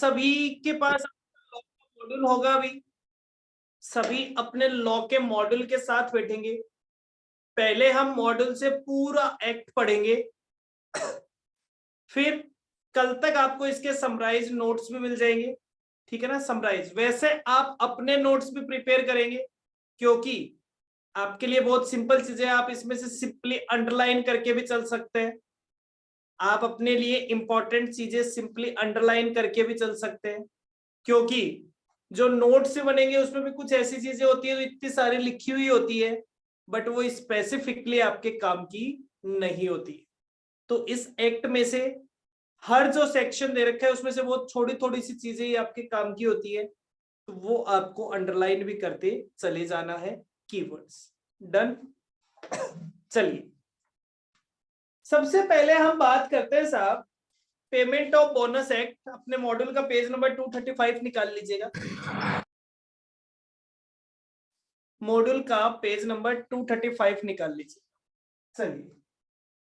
सभी के पास मॉड्यूल होगा अभी, सभी अपने लॉ के मॉड्यूल के साथ बैठेंगे। पहले हम मॉड्यूल से पूरा एक्ट पढ़ेंगे, फिर कल तक आपको इसके समराइज नोट्स भी मिल जाएंगे, ठीक है ना। समराइज वैसे आप अपने नोट्स भी प्रिपेयर करेंगे, क्योंकि आपके लिए बहुत सिंपल चीजें, आप इसमें से सिंपली अंडरलाइन करके भी चल सकते हैं। आप अपने लिए इंपॉर्टेंट चीजें सिंपली अंडरलाइन करके भी चल सकते हैं, क्योंकि जो नोट से बनेंगे उसमें भी कुछ ऐसी चीजें होती है जो इतनी सारी लिखी हुई होती है, बट वो स्पेसिफिकली आपके काम की नहीं होती। तो इस एक्ट में से हर जो सेक्शन दे रखा है उसमें से बहुत थोड़ी थोड़ी सी चीजें ही आपके काम की होती है, तो वो आपको अंडरलाइन भी करते चले जाना है, कीवर्ड्स। डन। चलिए सबसे पहले हम बात करते हैं साहब पेमेंट ऑफ बोनस एक्ट। अपने मॉड्यूल का पेज नंबर 235 निकाल लीजिएगा। मॉड्यूल का पेज नंबर 235 निकाल लीजिए। चलिए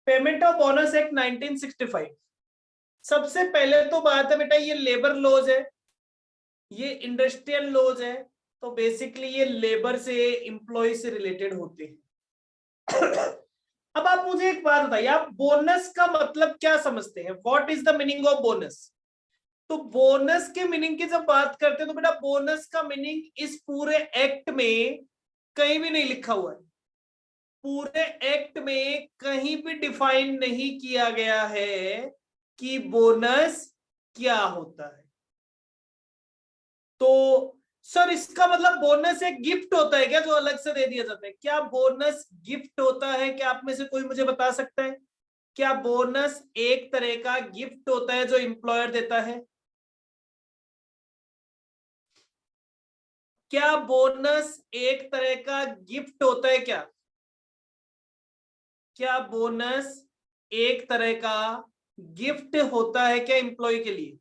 पेमेंट ऑफ बोनस एक्ट 1965। सबसे पहले तो बात है बेटा, ये लेबर लॉज है, ये इंडस्ट्रियल लॉज है, तो बेसिकली ये लेबर से, एम्प्लॉय से रिलेटेड होते हैं। अब आप मुझे एक बात बताइए, आप बोनस का मतलब क्या समझते हैं? What is the meaning of bonus? तो बोनस के मीनिंग की जब बात करते हैं तो बेटा बोनस का मीनिंग इस पूरे एक्ट में कहीं भी नहीं लिखा हुआ है। पूरे एक्ट में कहीं भी डिफाइन नहीं किया गया है कि बोनस क्या होता है। तो सर इसका मतलब बोनस एक गिफ्ट होता है क्या जो अलग से दे दिया जाता है? क्या बोनस गिफ्ट होता है? क्या आप में से कोई मुझे बता सकता है? क्या बोनस एक तरह का गिफ्ट होता है जो एम्प्लॉयर देता है? क्या बोनस एक तरह का गिफ्ट होता है क्या? क्या बोनस एक तरह का गिफ्ट होता है क्या एम्प्लॉय के लिए?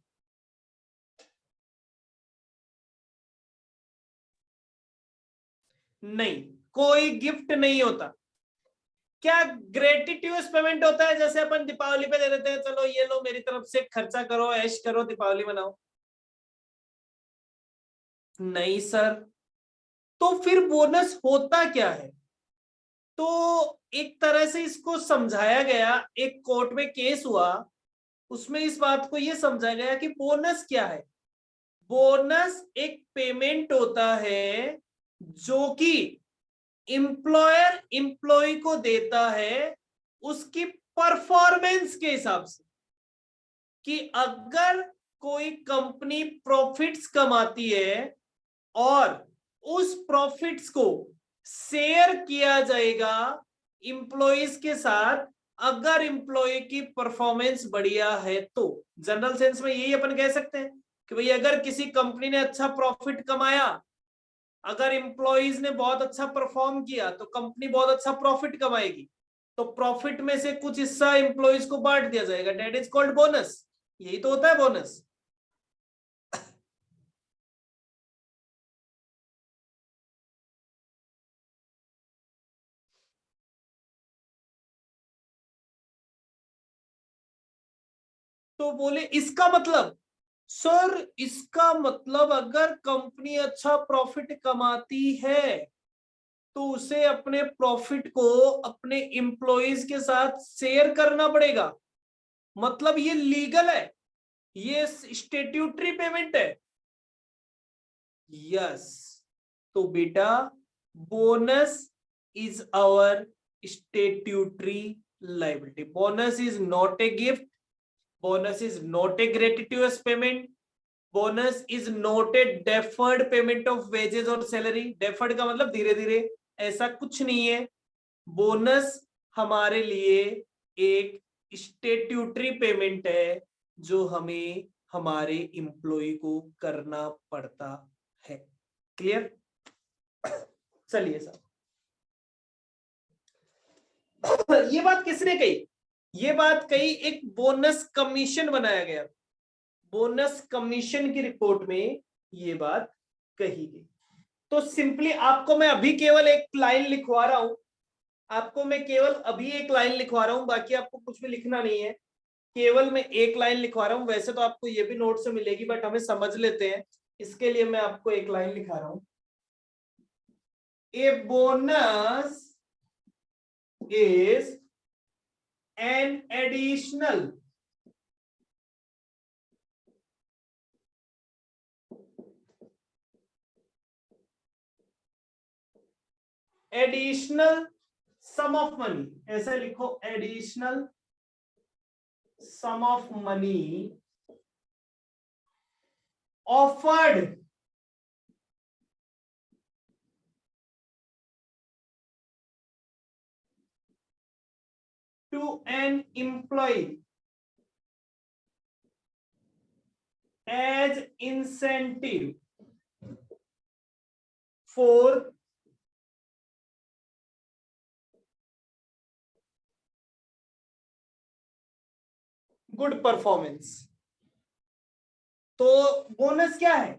नहीं, कोई गिफ्ट नहीं होता। क्या ग्रेटिट्यूड पेमेंट होता है, जैसे अपन दीपावली पे दे देते हैं, चलो ये लो मेरी तरफ से खर्चा करो, ऐश करो, दीपावली मनाओ? नहीं सर। तो फिर बोनस होता क्या है? तो एक तरह से इसको समझाया गया, एक कोर्ट में केस हुआ, उसमें इस बात को यह समझाया गया कि बोनस क्या है। बोनस एक पेमेंट होता है जो कि एम्प्लॉयर एम्प्लॉय को देता है उसकी परफॉर्मेंस के हिसाब से, कि अगर कोई कंपनी प्रॉफिट्स कमाती है और उस प्रॉफिट्स को शेयर किया जाएगा एम्प्लॉइज के साथ, अगर एम्प्लॉय की परफॉर्मेंस बढ़िया है तो। जनरल सेंस में यही अपन कह सकते हैं कि भाई अगर किसी कंपनी ने अच्छा प्रॉफिट कमाया, अगर एम्प्लॉइज ने बहुत अच्छा परफॉर्म किया तो कंपनी बहुत अच्छा प्रॉफिट कमाएगी, तो प्रॉफिट में से कुछ हिस्सा एम्प्लॉइज को बांट दिया जाएगा, दैट इज कॉल्ड बोनस। यही तो होता है बोनस। तो बोले इसका मतलब, सर इसका मतलब अगर कंपनी अच्छा प्रॉफिट कमाती है तो उसे अपने प्रॉफिट को अपने एम्प्लॉइज के साथ शेयर करना पड़ेगा, मतलब ये लीगल है, ये स्टेट्यूटरी पेमेंट है। यस। तो बेटा bonus is our statutory liability. Bonus is not a gift, bonus is not a gratuitous payment, bonus is not a deferred payment of wages और सैलरी। डेफर्ड का मतलब धीरे धीरे, ऐसा कुछ नहीं है। बोनस हमारे लिए एक स्टेट्यूटरी पेमेंट है जो हमें हमारे एम्प्लॉय को करना पड़ता है। क्लियर? चलिए सर, ये बात किसने कही? ये बात कही एक बोनस कमीशन बनाया गया, बोनस कमीशन की रिपोर्ट में ये बात कही गई। तो सिंपली आपको मैं अभी केवल एक लाइन लिखवा रहा हूं, आपको मैं केवल अभी एक लाइन लिखवा रहा हूं, बाकी आपको कुछ भी लिखना नहीं है। केवल मैं एक लाइन लिखवा रहा हूं, वैसे तो आपको ये भी नोट से मिलेगी बट हमें समझ लेते हैं, इसके लिए मैं आपको एक लाइन लिखा रहा हूं। A bonus is an additional sum of money, ऐसे लिखो, additional sum of money offered to an employee as incentive for good performance. तो बोनस क्या है?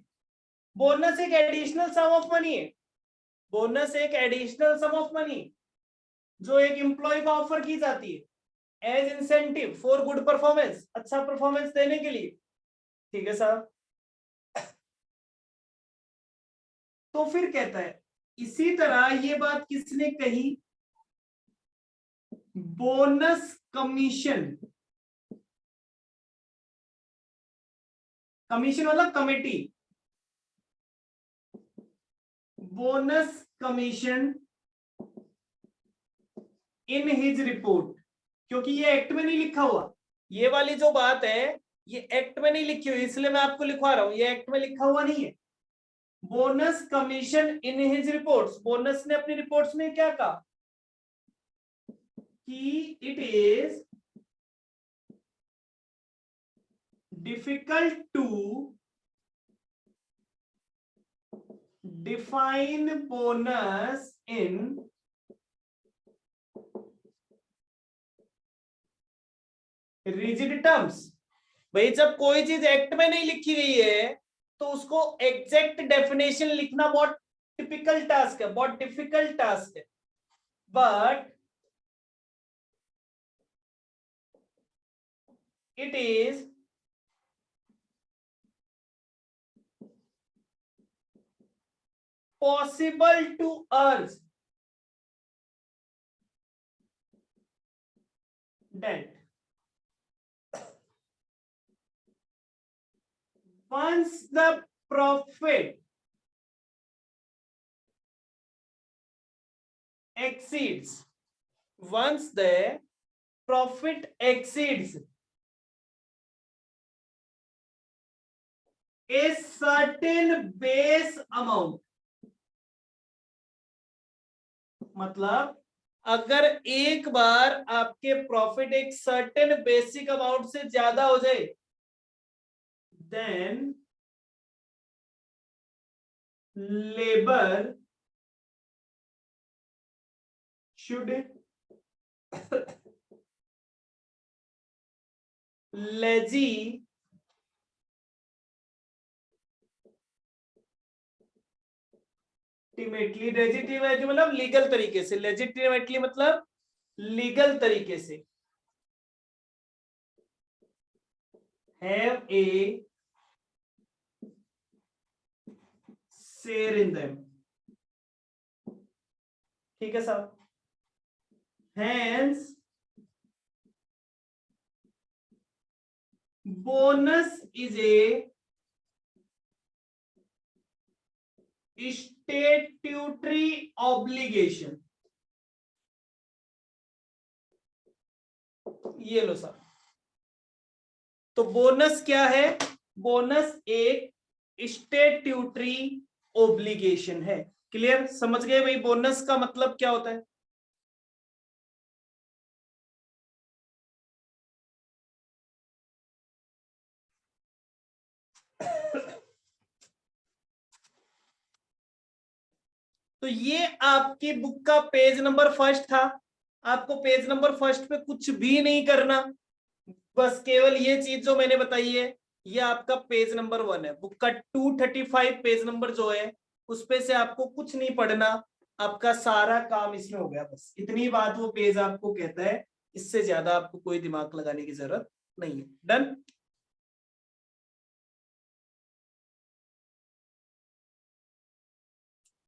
बोनस एक एडिशनल सम ऑफ मनी है। बोनस एक एडिशनल सम ऑफ मनी जो एक एम्प्लॉय को ऑफर की जाती है as incentive for good performance, अच्छा परफॉर्मेंस देने के लिए। ठीक है साहब। तो फिर कहता है इसी तरह ये बात किसने कही? बोनस कमीशन, कमीशन मतलब committee, bonus Commission in his report, क्योंकि ये एक्ट में नहीं लिखा हुआ, ये वाली जो बात है ये एक्ट में नहीं लिखी हुई, इसलिए मैं आपको लिखवा रहा हूं, ये एक्ट में लिखा हुआ नहीं है। Bonus Commission in his reports, bonus ने अपनी रिपोर्ट्स में क्या कहा कि it is difficult to define bonus in rigid terms. भाई जब कोई चीज एक्ट में नहीं लिखी गई है तो उसको एग्जैक्ट डेफिनेशन लिखना बहुत टिपिकल टास्क है, बहुत डिफिकल्ट टास्क है। But it is possible to urge that once the profit exceeds, once the profit exceeds a certain base amount, मतलब अगर एक बार आपके प्रॉफिट एक सर्टेन बेसिक अमाउंट से ज्यादा हो जाए, देन लेबर शुड लेजिटिमेटली मतलब लीगल तरीके से, लेजिटिमेटली मतलब लीगल तरीके से, have a share in them। ठीक है साहब। hence bonus is a statutory obligation। ये लो साहब। तो बोनस क्या है? बोनस एक स्टैट्यूटरी ओब्लिगेशन है। क्लियर? समझ गए भाई बोनस का मतलब क्या होता है? तो ये आपकी बुक का पेज नंबर फर्स्ट था। आपको पेज नंबर फर्स्ट पे कुछ भी नहीं करना, बस केवल ये चीज जो मैंने बताई है ये आपका पेज नंबर 1 है। बुक का 235 पेज नंबर जो है उस पे से आपको कुछ नहीं पढ़ना, आपका सारा काम इसमें हो गया। बस इतनी बात वो पेज आपको कहता है, इससे ज्यादा आपको कोई दिमाग लगाने की जरूरत नहीं है। डन।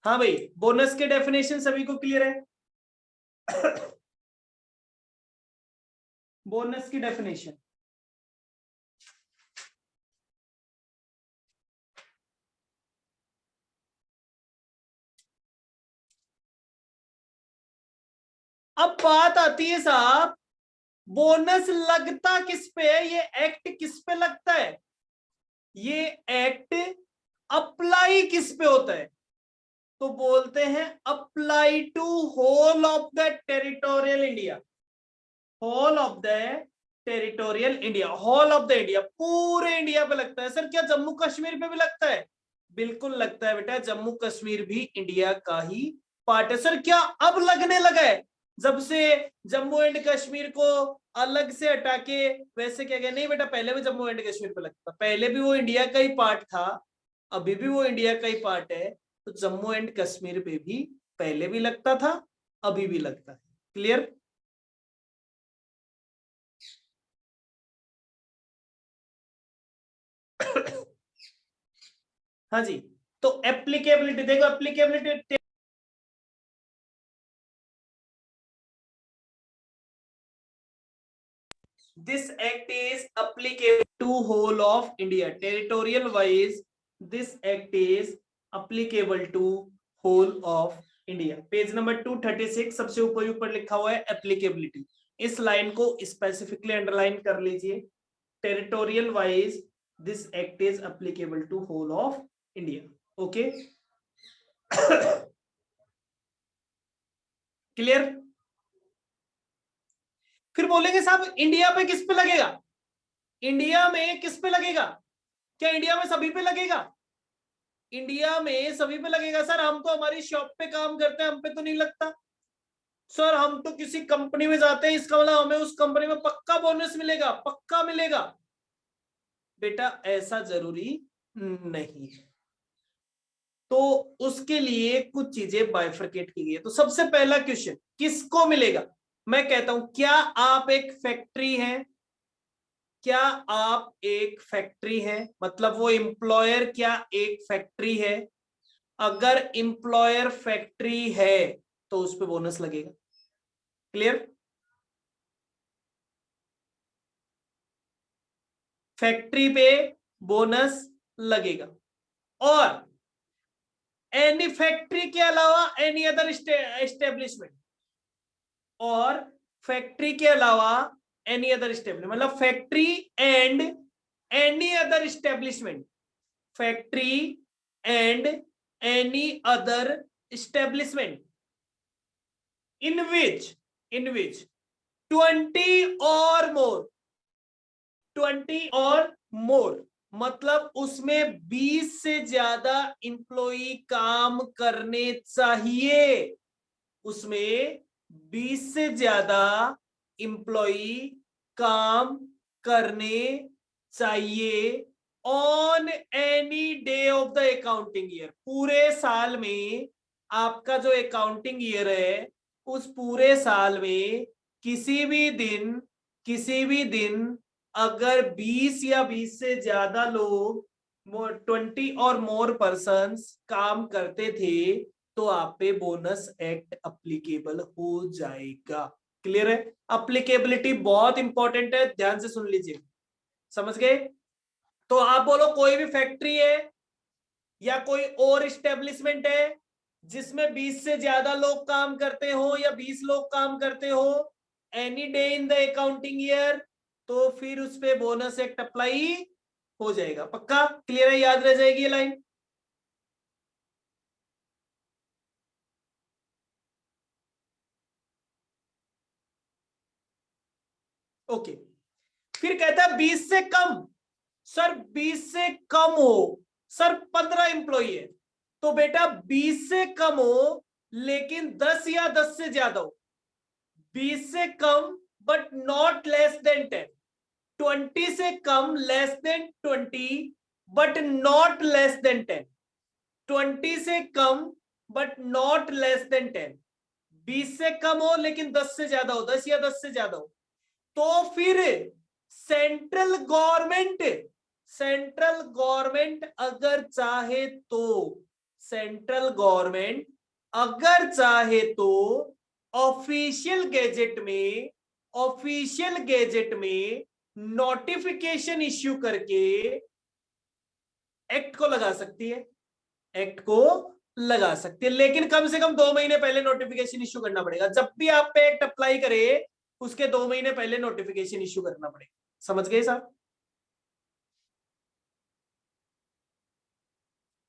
हाँ भाई, बोनस के डेफिनेशन सभी को क्लियर है? बोनस की डेफिनेशन, अब बात आती है साहब, बोनस लगता किस पे है, ये एक्ट किस पे लगता है, ये एक्ट अप्लाई किस पे होता है? तो बोलते हैं apply to whole of the territorial India, whole of the territorial India, whole of the India, पूरे इंडिया पे लगता है। सर क्या जम्मू कश्मीर पे भी लगता है? बिल्कुल लगता है बेटा, जम्मू कश्मीर भी इंडिया का ही पार्ट है। सर क्या अब लगने लगा है, जब से जम्मू एंड कश्मीर को अलग से हटा के वैसे क्या गया? नहीं बेटा, पहले भी जम्मू एंड कश्मीर पे लगता था, पहले भी वो इंडिया का ही पार्ट था, अभी भी वो इंडिया का ही पार्ट है। तो जम्मू एंड कश्मीर पे भी पहले भी लगता था, अभी भी लगता है। क्लियर? हाँ जी। तो एप्लीकेबिलिटी देखो, applicability, this act is applicable to whole of India, territorial wise this act is applicable to whole of India। Page number 236 सबसे ऊपर ऊपर लिखा हुआ है एप्लीकेबिलिटी, इस लाइन को स्पेसिफिकली अंडरलाइन कर लीजिए। Territorial wise this act is applicable to whole of India. Okay, clear? फिर बोलेंगे साहब इंडिया पे किस पे लगेगा, इंडिया में किस पे लगेगा? क्या इंडिया में सभी पे लगेगा? इंडिया में सभी पे लगेगा सर, हम तो हमारी शॉप पे काम करते हैं, हम पे तो नहीं लगता। सर हम तो किसी कंपनी में जाते हैं, इसका मतलब हमें उस कंपनी में पक्का बोनस मिलेगा, पक्का मिलेगा। बेटा ऐसा जरूरी नहीं है, तो उसके लिए कुछ चीजें बाइफरकेट की गई है। तो सबसे पहला क्वेश्चन, किसको मिलेगा? मैं कहता हूं, क्या आप एक फैक्ट्री हैं, क्या आप एक फैक्ट्री हैं, मतलब वो एम्प्लॉयर क्या एक फैक्ट्री है? अगर एम्प्लॉयर फैक्ट्री है तो उस पे बोनस लगेगा। क्लियर? फैक्ट्री पे बोनस लगेगा। और एनी फैक्ट्री के अलावा एनी अदर एस्टेब्लिशमेंट, और फैक्ट्री के अलावा एनी अदर एस्टेब्लिशमेंट, मतलब factory and any other establishment, factory and any other establishment in which 20 और मोर, 20 और मोर मतलब उसमें 20 से ज्यादा इंप्लॉई काम करने चाहिए, उसमें 20 से ज्यादा इंप्लॉई काम करने चाहिए on any day of the accounting year, पूरे साल में। आपका जो अकाउंटिंग ईयर है उस पूरे साल में किसी भी दिन अगर 20 या 20 से ज्यादा लोग, 20 और मोर पर्सन्स काम करते थे तो आप पे बोनस एक्ट अप्लीकेबल हो जाएगा। क्लियर है? अप्लीकेबिलिटी बहुत इंपॉर्टेंट है, ध्यान से सुन लीजिए। समझ गए? तो आप बोलो कोई भी फैक्ट्री है या कोई और इस्टेब्लिशमेंट है जिसमें 20 से ज्यादा लोग काम करते हो या 20 लोग काम करते हो any day in the accounting year, तो फिर उस पे बोनस एक्ट अप्लाई हो जाएगा। पक्का? क्लियर है? याद रह जाएगी ये लाइन? ओके। फिर कहता है 20 से कम, सर 20 से कम हो, सर 15 इंप्लॉई है, तो बेटा 20 से कम हो लेकिन 10 या 10 से ज्यादा हो, 20 से कम बट नॉट लेस देन 10, 20 से कम less than 20 but not less than 10, 20 से कम बट नॉट लेस देन 10, 20 से कम हो लेकिन 10 से ज्यादा हो, 10 या 10 से ज्यादा हो, तो फिर सेंट्रल गवर्नमेंट अगर चाहे तो, सेंट्रल गवर्नमेंट अगर चाहे तो ऑफिशियल गेजेट में नोटिफिकेशन इश्यू करके एक्ट को लगा सकती है, एक्ट को लगा सकती है। लेकिन कम से कम 2 महीने पहले नोटिफिकेशन इश्यू करना पड़ेगा। जब भी आप पे एक्ट अप्लाई करे उसके 2 महीने पहले नोटिफिकेशन इश्यू करना पड़ेगा। समझ गए साहब?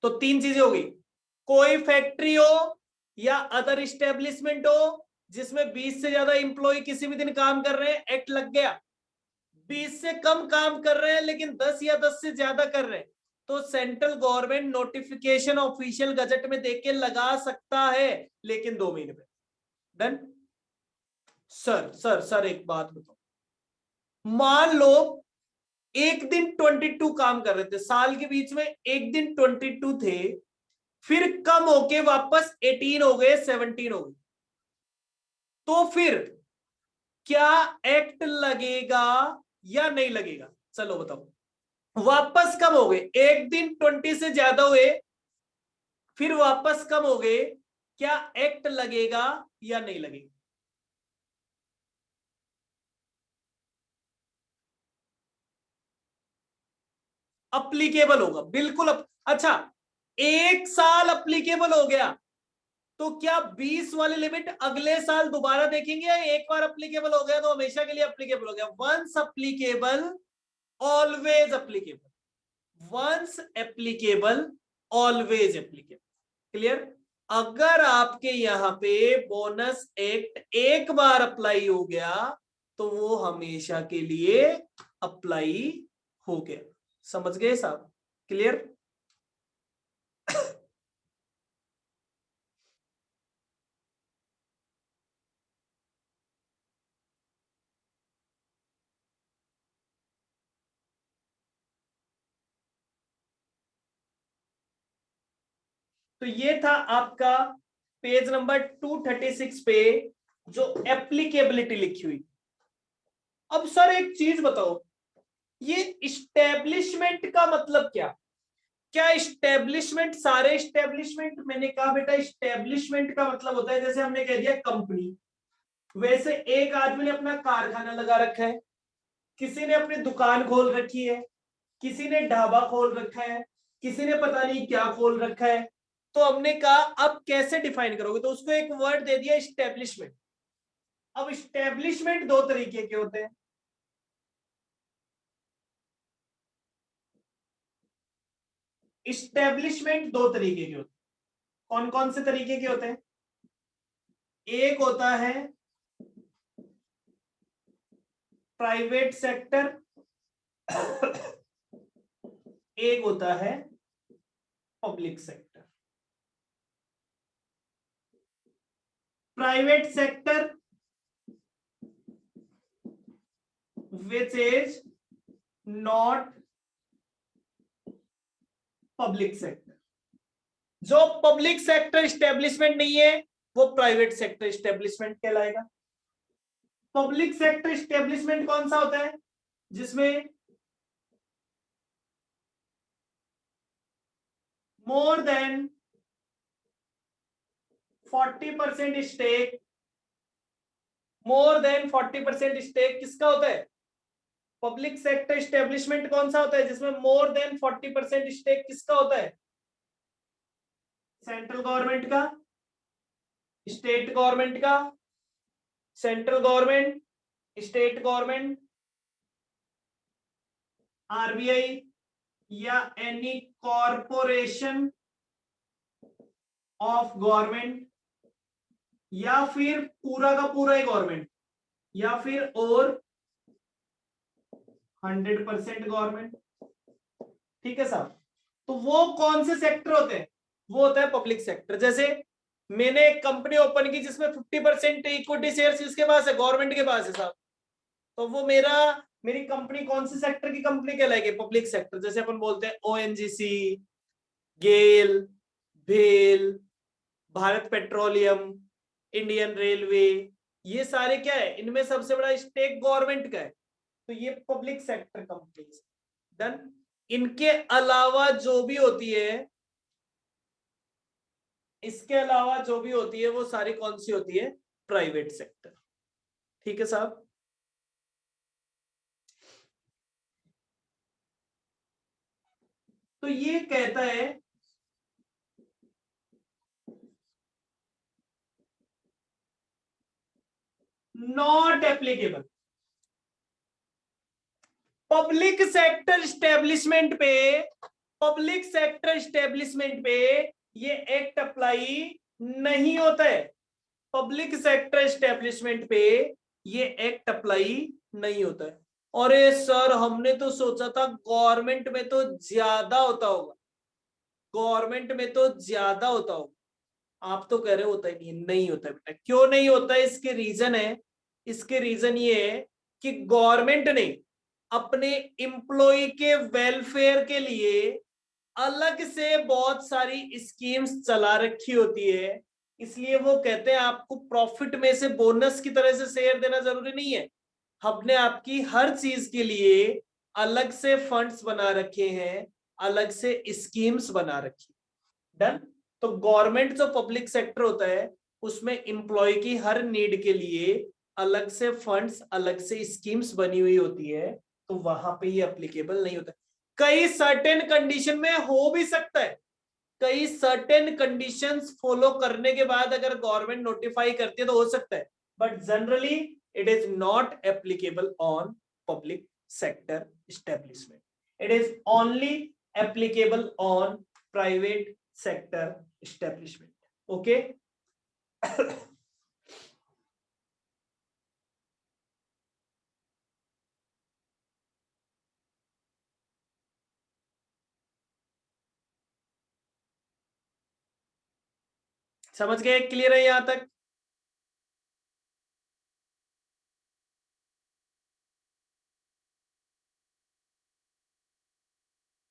तो 3 चीजें होगी, कोई फैक्ट्री हो या अदर इस्टेब्लिशमेंट हो जिसमें 20 से ज्यादा इंप्लॉय किसी भी दिन काम कर रहे हैं, एक्ट लग गया। 20 से कम काम कर रहे हैं लेकिन 10 या 10 से ज्यादा कर रहे हैं, तो central government notification official gazette में देके लगा सकता है, लेकिन 2 महीने पहले। डन? सर एक बात बताओ, मान लो एक दिन 22 काम कर रहे थे, साल के बीच में एक दिन 22 थे, फिर कम होके वापस 18 हो गए, 17 हो गए, तो फिर क्या एक्ट लगेगा या नहीं लगेगा? चलो बताओ। वापस कम हो गए, एक दिन 20 से ज्यादा हुए, फिर वापस कम हो गए, क्या एक्ट लगेगा या नहीं लगेगा? अप्लीकेबल होगा, बिल्कुल अच्छा, एक साल अप्लीकेबल हो गया तो क्या 20 वाली लिमिट अगले साल दोबारा देखेंगे, या एक बार अप्लीकेबल हो गया तो हमेशा के लिए अप्लीकेबल हो गया? Once applicable always applicable, once applicable always applicable. Clear? अगर आपके यहां पे बोनस एक्ट एक बार अप्लाई हो गया तो वो हमेशा के लिए अप्लाई हो गया। समझ गए साहब? क्लियर? तो ये था आपका पेज नंबर 236 पे जो एप्लीकेबिलिटी लिखी हुई। अब सर एक चीज बताओ, ये इस्टेब्लिशमेंट का मतलब क्या? क्या इस्टेब्लिशमेंट सारे इस्टेब्लिशमेंट? मैंने कहा बेटा इस्टेब्लिशमेंट का मतलब होता है, जैसे हमने कह दिया कंपनी, वैसे एक आदमी ने अपना कारखाना लगा रखा है, किसी ने अपनी दुकान खोल रखी है, किसी ने ढाबा खोल रखा है, किसी ने पता नहीं क्या खोल रखा है। तो हमने कहा अब कैसे डिफाइन करोगे, तो उसको एक वर्ड दे दिया इस्टेब्लिशमेंट। अब इस्टेब्लिशमेंट दो तरीके के होते हैं, इस्टेब्लिशमेंट दो तरीके के होते हैं। कौन कौन से तरीके के होते हैं? एक होता है प्राइवेट सेक्टर, एक होता है public sector. Private sector which is not public sector. जो पब्लिक सेक्टर स्टेब्लिशमेंट नहीं है वो प्राइवेट सेक्टर स्टेब्लिशमेंट कहलाएगा। पब्लिक सेक्टर स्टेब्लिशमेंट कौन सा होता है? जिसमें more than 40% stake, more than 40% stake किसका होता है? पब्लिक सेक्टर स्टेब्लिशमेंट कौन सा होता है जिसमें मोर देन 40% स्टेक किसका होता है? सेंट्रल गवर्नमेंट का, स्टेट गवर्नमेंट का, central government, state government, RBI या एनी कॉरपोरेशन ऑफ गवर्नमेंट, या फिर पूरा का पूरा ही गवर्नमेंट, या फिर और 100% गवर्नमेंट। ठीक है साहब? तो वो कौन से सेक्टर होते हैं? वो होता है पब्लिक सेक्टर। जैसे मैंने एक कंपनी ओपन की जिसमें 50% इक्विटी शेयर्स किसके पास है? गवर्नमेंट के पास है साहब। तो वो मेरी कंपनी कौन से सेक्टर की कंपनी कहलाएगी? Public sector. जैसे अपन बोलते हैं ओएनजीसी, गेल, भेल, भारत पेट्रोलियम, इंडियन रेलवे, ये सारे क्या है? इनमें सबसे बड़ा स्टेक गवर्नमेंट का है। तो ये पब्लिक सेक्टर कंपनीज। डन। इनके अलावा जो भी होती है, इसके अलावा जो भी होती है वो सारी कौन सी होती है? Private sector. ठीक है साहब। तो ये कहता है not applicable. Public sector establishment पे, पब्लिक सेक्टर स्टेब्लिशमेंट पे ये एक्ट अप्लाई नहीं होता है। पब्लिक सेक्टर स्टेब्लिशमेंट पे ये एक्ट अप्लाई नहीं होता है। अरे सर हमने तो सोचा था गवर्नमेंट में तो ज्यादा होता होगा, गवर्नमेंट में तो ज्यादा होता होगा। आप तो कह रहे होता ही नहीं है। नहीं होता बेटा। क्यों नहीं होता? इसके रीजन है, इसके रीजन ये है कि गवर्नमेंट ने अपने एम्प्लॉय के वेलफेयर के लिए अलग से बहुत सारी स्कीम्स चला रखी होती है। इसलिए वो कहते हैं आपको प्रॉफिट में से बोनस की तरह से शेयर देना जरूरी नहीं है। हमने आपकी हर चीज के लिए अलग से फंड्स बना रखे हैं, अलग से स्कीम्स बना रखी। डन। तो गवर्नमेंट जो पब्लिक सेक्टर होता है उसमें एम्प्लॉय की हर नीड के लिए अलग से फंड्स, अलग से स्कीम्स बनी हुई होती है, तो वहां पे ये एप्लीकेबल नहीं होता। कई सर्टेन कंडीशन में हो भी सकता है, कई सर्टेन कंडीशंस फॉलो करने के बाद अगर गवर्नमेंट नोटिफाई करती है तो हो सकता है, but generally it is not applicable on public sector establishment. It is only applicable on private sector establishment. Okay. समझ गए? क्लियर है यहां तक?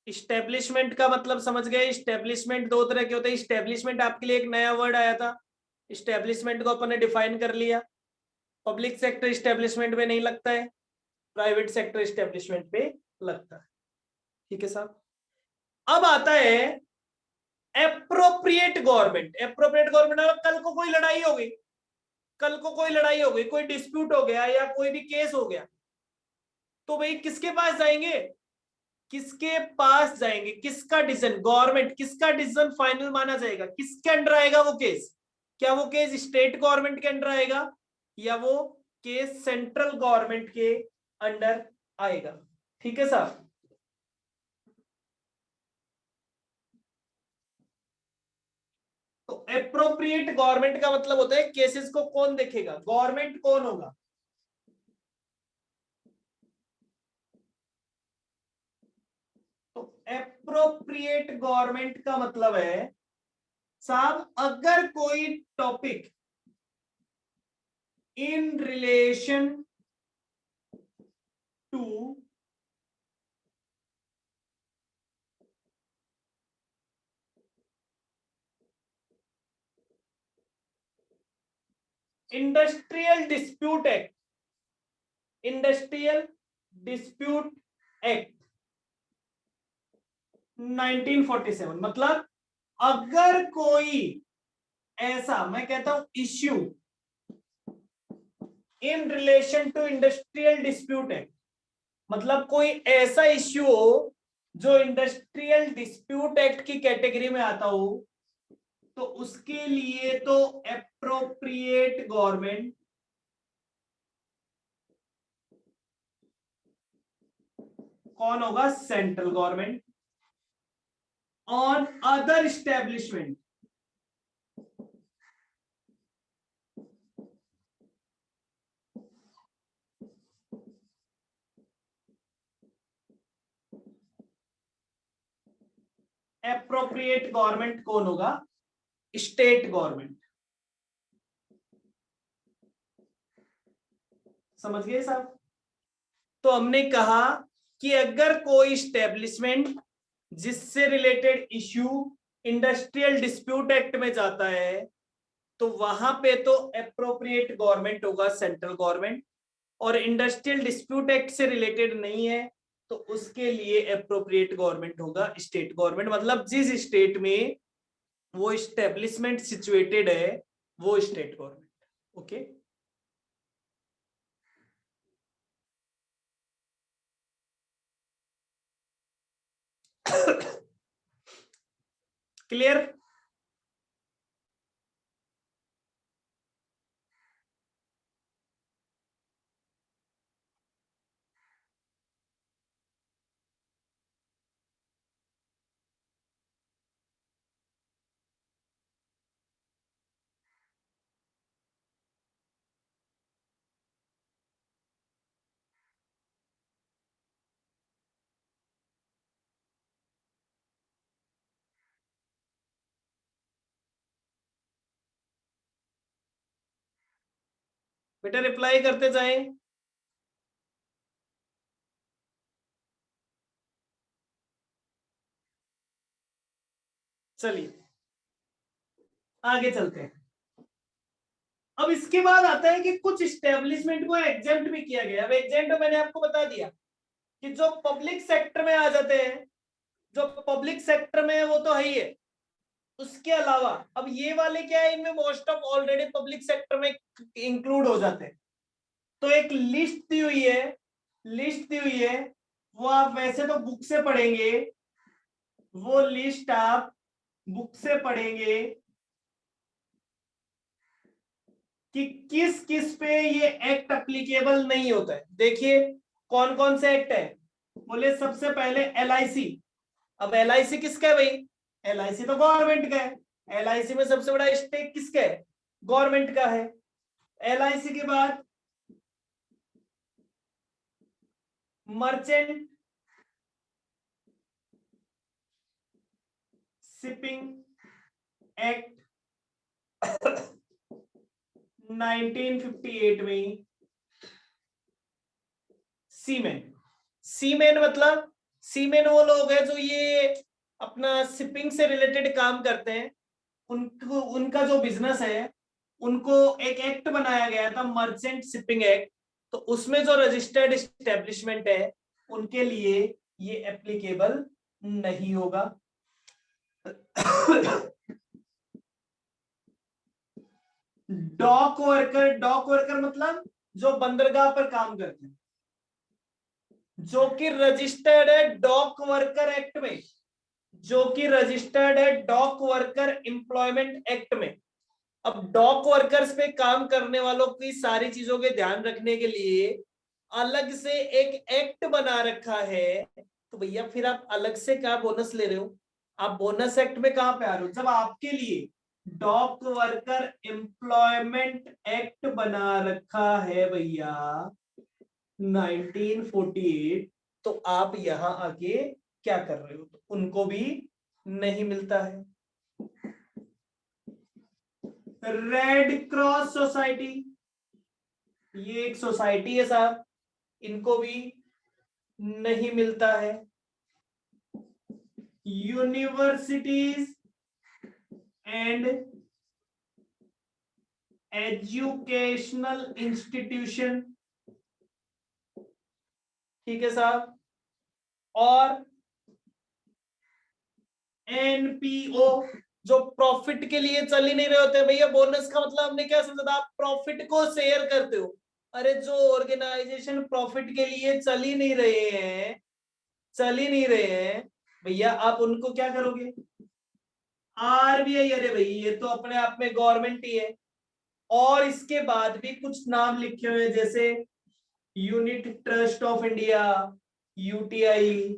इस्टेब्लिशमेंट का मतलब समझ गए? इस्टेब्लिशमेंट दो तरह के होते हैं। इस्टेब्लिशमेंट आपके लिए एक नया वर्ड आया था, इस्टेब्लिशमेंट को अपन ने डिफाइन कर लिया। पब्लिक सेक्टर इस्टेब्लिशमेंट में नहीं लगता है, प्राइवेट सेक्टर इस्टेब्लिशमेंट पे लगता है। ठीक है साहब। अब आता है एप्रोप्रिएट गवर्नमेंट। एप्रोप्रिएट गवर्नमेंट, कल को कोई लड़ाई हो गई, कल को कोई लड़ाई हो गई, कोई डिस्प्यूट हो गया या कोई भी केस हो गया, तो भाई किसके पास जाएंगे? किसके पास जाएंगे? किसका डिसीजन? गवर्नमेंट किसका डिसीजन फाइनल माना जाएगा? किसके अंडर आएगा वो केस? क्या वो केस स्टेट गवर्नमेंट के अंडर आएगा या वो केस सेंट्रल गवर्नमेंट के अंडर आएगा? ठीक है साहब। तो एप्रोप्रिएट गवर्नमेंट का मतलब होता है केसेस को कौन देखेगा? गवर्नमेंट कौन होगा? तो एप्रोप्रिएट गवर्नमेंट का मतलब है साहब अगर कोई topic in relation to industrial dispute act, industrial dispute act 1947, मतलब अगर कोई ऐसा, मैं कहता हूं issue in relation to industrial dispute act, मतलब कोई ऐसा इश्यू हो जो इंडस्ट्रियल डिस्प्यूट एक्ट की कैटेगरी में आता हो, तो उसके लिए तो एप्रोप्रिएट गवर्नमेंट कौन होगा? Central government. On other establishment, appropriate government कौन होगा? State government. समझ गए साहब? तो हमने कहा कि अगर कोई स्टैब्लिशमेंट जिससे related issue industrial dispute act में जाता है तो वहां पे तो एप्रोप्रिएट गवर्नमेंट होगा सेंट्रल गवर्नमेंट, और इंडस्ट्रियल डिस्प्यूट एक्ट से रिलेटेड नहीं है, तो उसके लिए एप्रोप्रिएट गवर्नमेंट होगा स्टेट गवर्नमेंट, मतलब जिस स्टेट में वो इस्टेब्लिशमेंट सिचुएटेड है वो स्टेट गवर्नमेंट। Okay, clear? बेटा रिप्लाई करते जाएं। चलिए आगे चलते हैं। अब इसके बाद आता है कि कुछ स्टेब्लिशमेंट को एग्जेम्प्ट भी किया गया। अब एग्जेम्प्ट मैंने आपको बता दिया कि जो पब्लिक सेक्टर में आ जाते हैं, जो पब्लिक सेक्टर में है वो तो है ही है, उसके अलावा अब ये वाले क्या है, इनमें most of already public sector में इंक्लूड हो जाते हैं। तो एक लिस्ट दी हुई है, लिस्ट दी हुई है, वो आप वैसे तो बुक से पढ़ेंगे, वो लिस्ट आप बुक से पढ़ेंगे कि किस किस पे ये एक्ट एप्लीकेबल नहीं होता है। देखिए कौन कौन से एक्ट है। बोले सबसे पहले LIC। अब LIC किसका है भाई? LIC तो गवर्नमेंट का है। LIC में सबसे बड़ा स्टेक किसका है? गवर्नमेंट का है। LIC के बाद मर्चेंट शिपिंग एक्ट 1958 में। सीमेन, सीमेन मतलब सीमेन वो लोग हैं जो ये अपना शिपिंग से रिलेटेड काम करते हैं, उनको उनका जो बिजनेस है, उनको एक एक्ट बनाया गया था मर्चेंट शिपिंग एक्ट। तो उसमें जो रजिस्टर्ड एस्टेब्लिशमेंट है उनके लिए ये एप्लीकेबल नहीं होगा। डॉक वर्कर, डॉक वर्कर मतलब जो बंदरगाह पर काम करते हैं, जो कि रजिस्टर्ड है डॉक वर्कर एक्ट में, जो कि रजिस्टर्ड है डॉक वर्कर एम्प्लॉयमेंट एक्ट में। अब डॉक वर्कर्स पे काम करने वालों की सारी चीजों के ध्यान रखने के लिए अलग से एक एक्ट बना रखा है। तो भैया फिर आप अलग से क्या बोनस ले रहे हो? आप बोनस एक्ट में कहां पे आ रहे हो जब आपके लिए डॉक वर्कर एम्प्लॉयमेंट एक्ट बना रखा है भैया 1948। तो आप यहां आके क्या कर रहे हो? तो उनको भी नहीं मिलता है। रेड क्रॉस सोसाइटी, ये एक सोसाइटी है साहब, इनको भी नहीं मिलता है। यूनिवर्सिटीज एंड एजुकेशनल इंस्टीट्यूशन, ठीक है साहब, और NPO जो प्रॉफिट के लिए चल ही नहीं रहे होते। भैया बोनस का मतलब हमने क्या समझा था? आप प्रॉफिट को शेयर करते हो। अरे जो ऑर्गेनाइजेशन प्रॉफिट के लिए चल ही नहीं रहे हैं, चल ही नहीं रहे हैं भैया, आप उनको क्या करोगे? RBI, अरे भाई ये तो अपने आप में गवर्नमेंट ही है। और इसके बाद भी कुछ नाम लिखे हुए जैसे unit trust of India, UTI,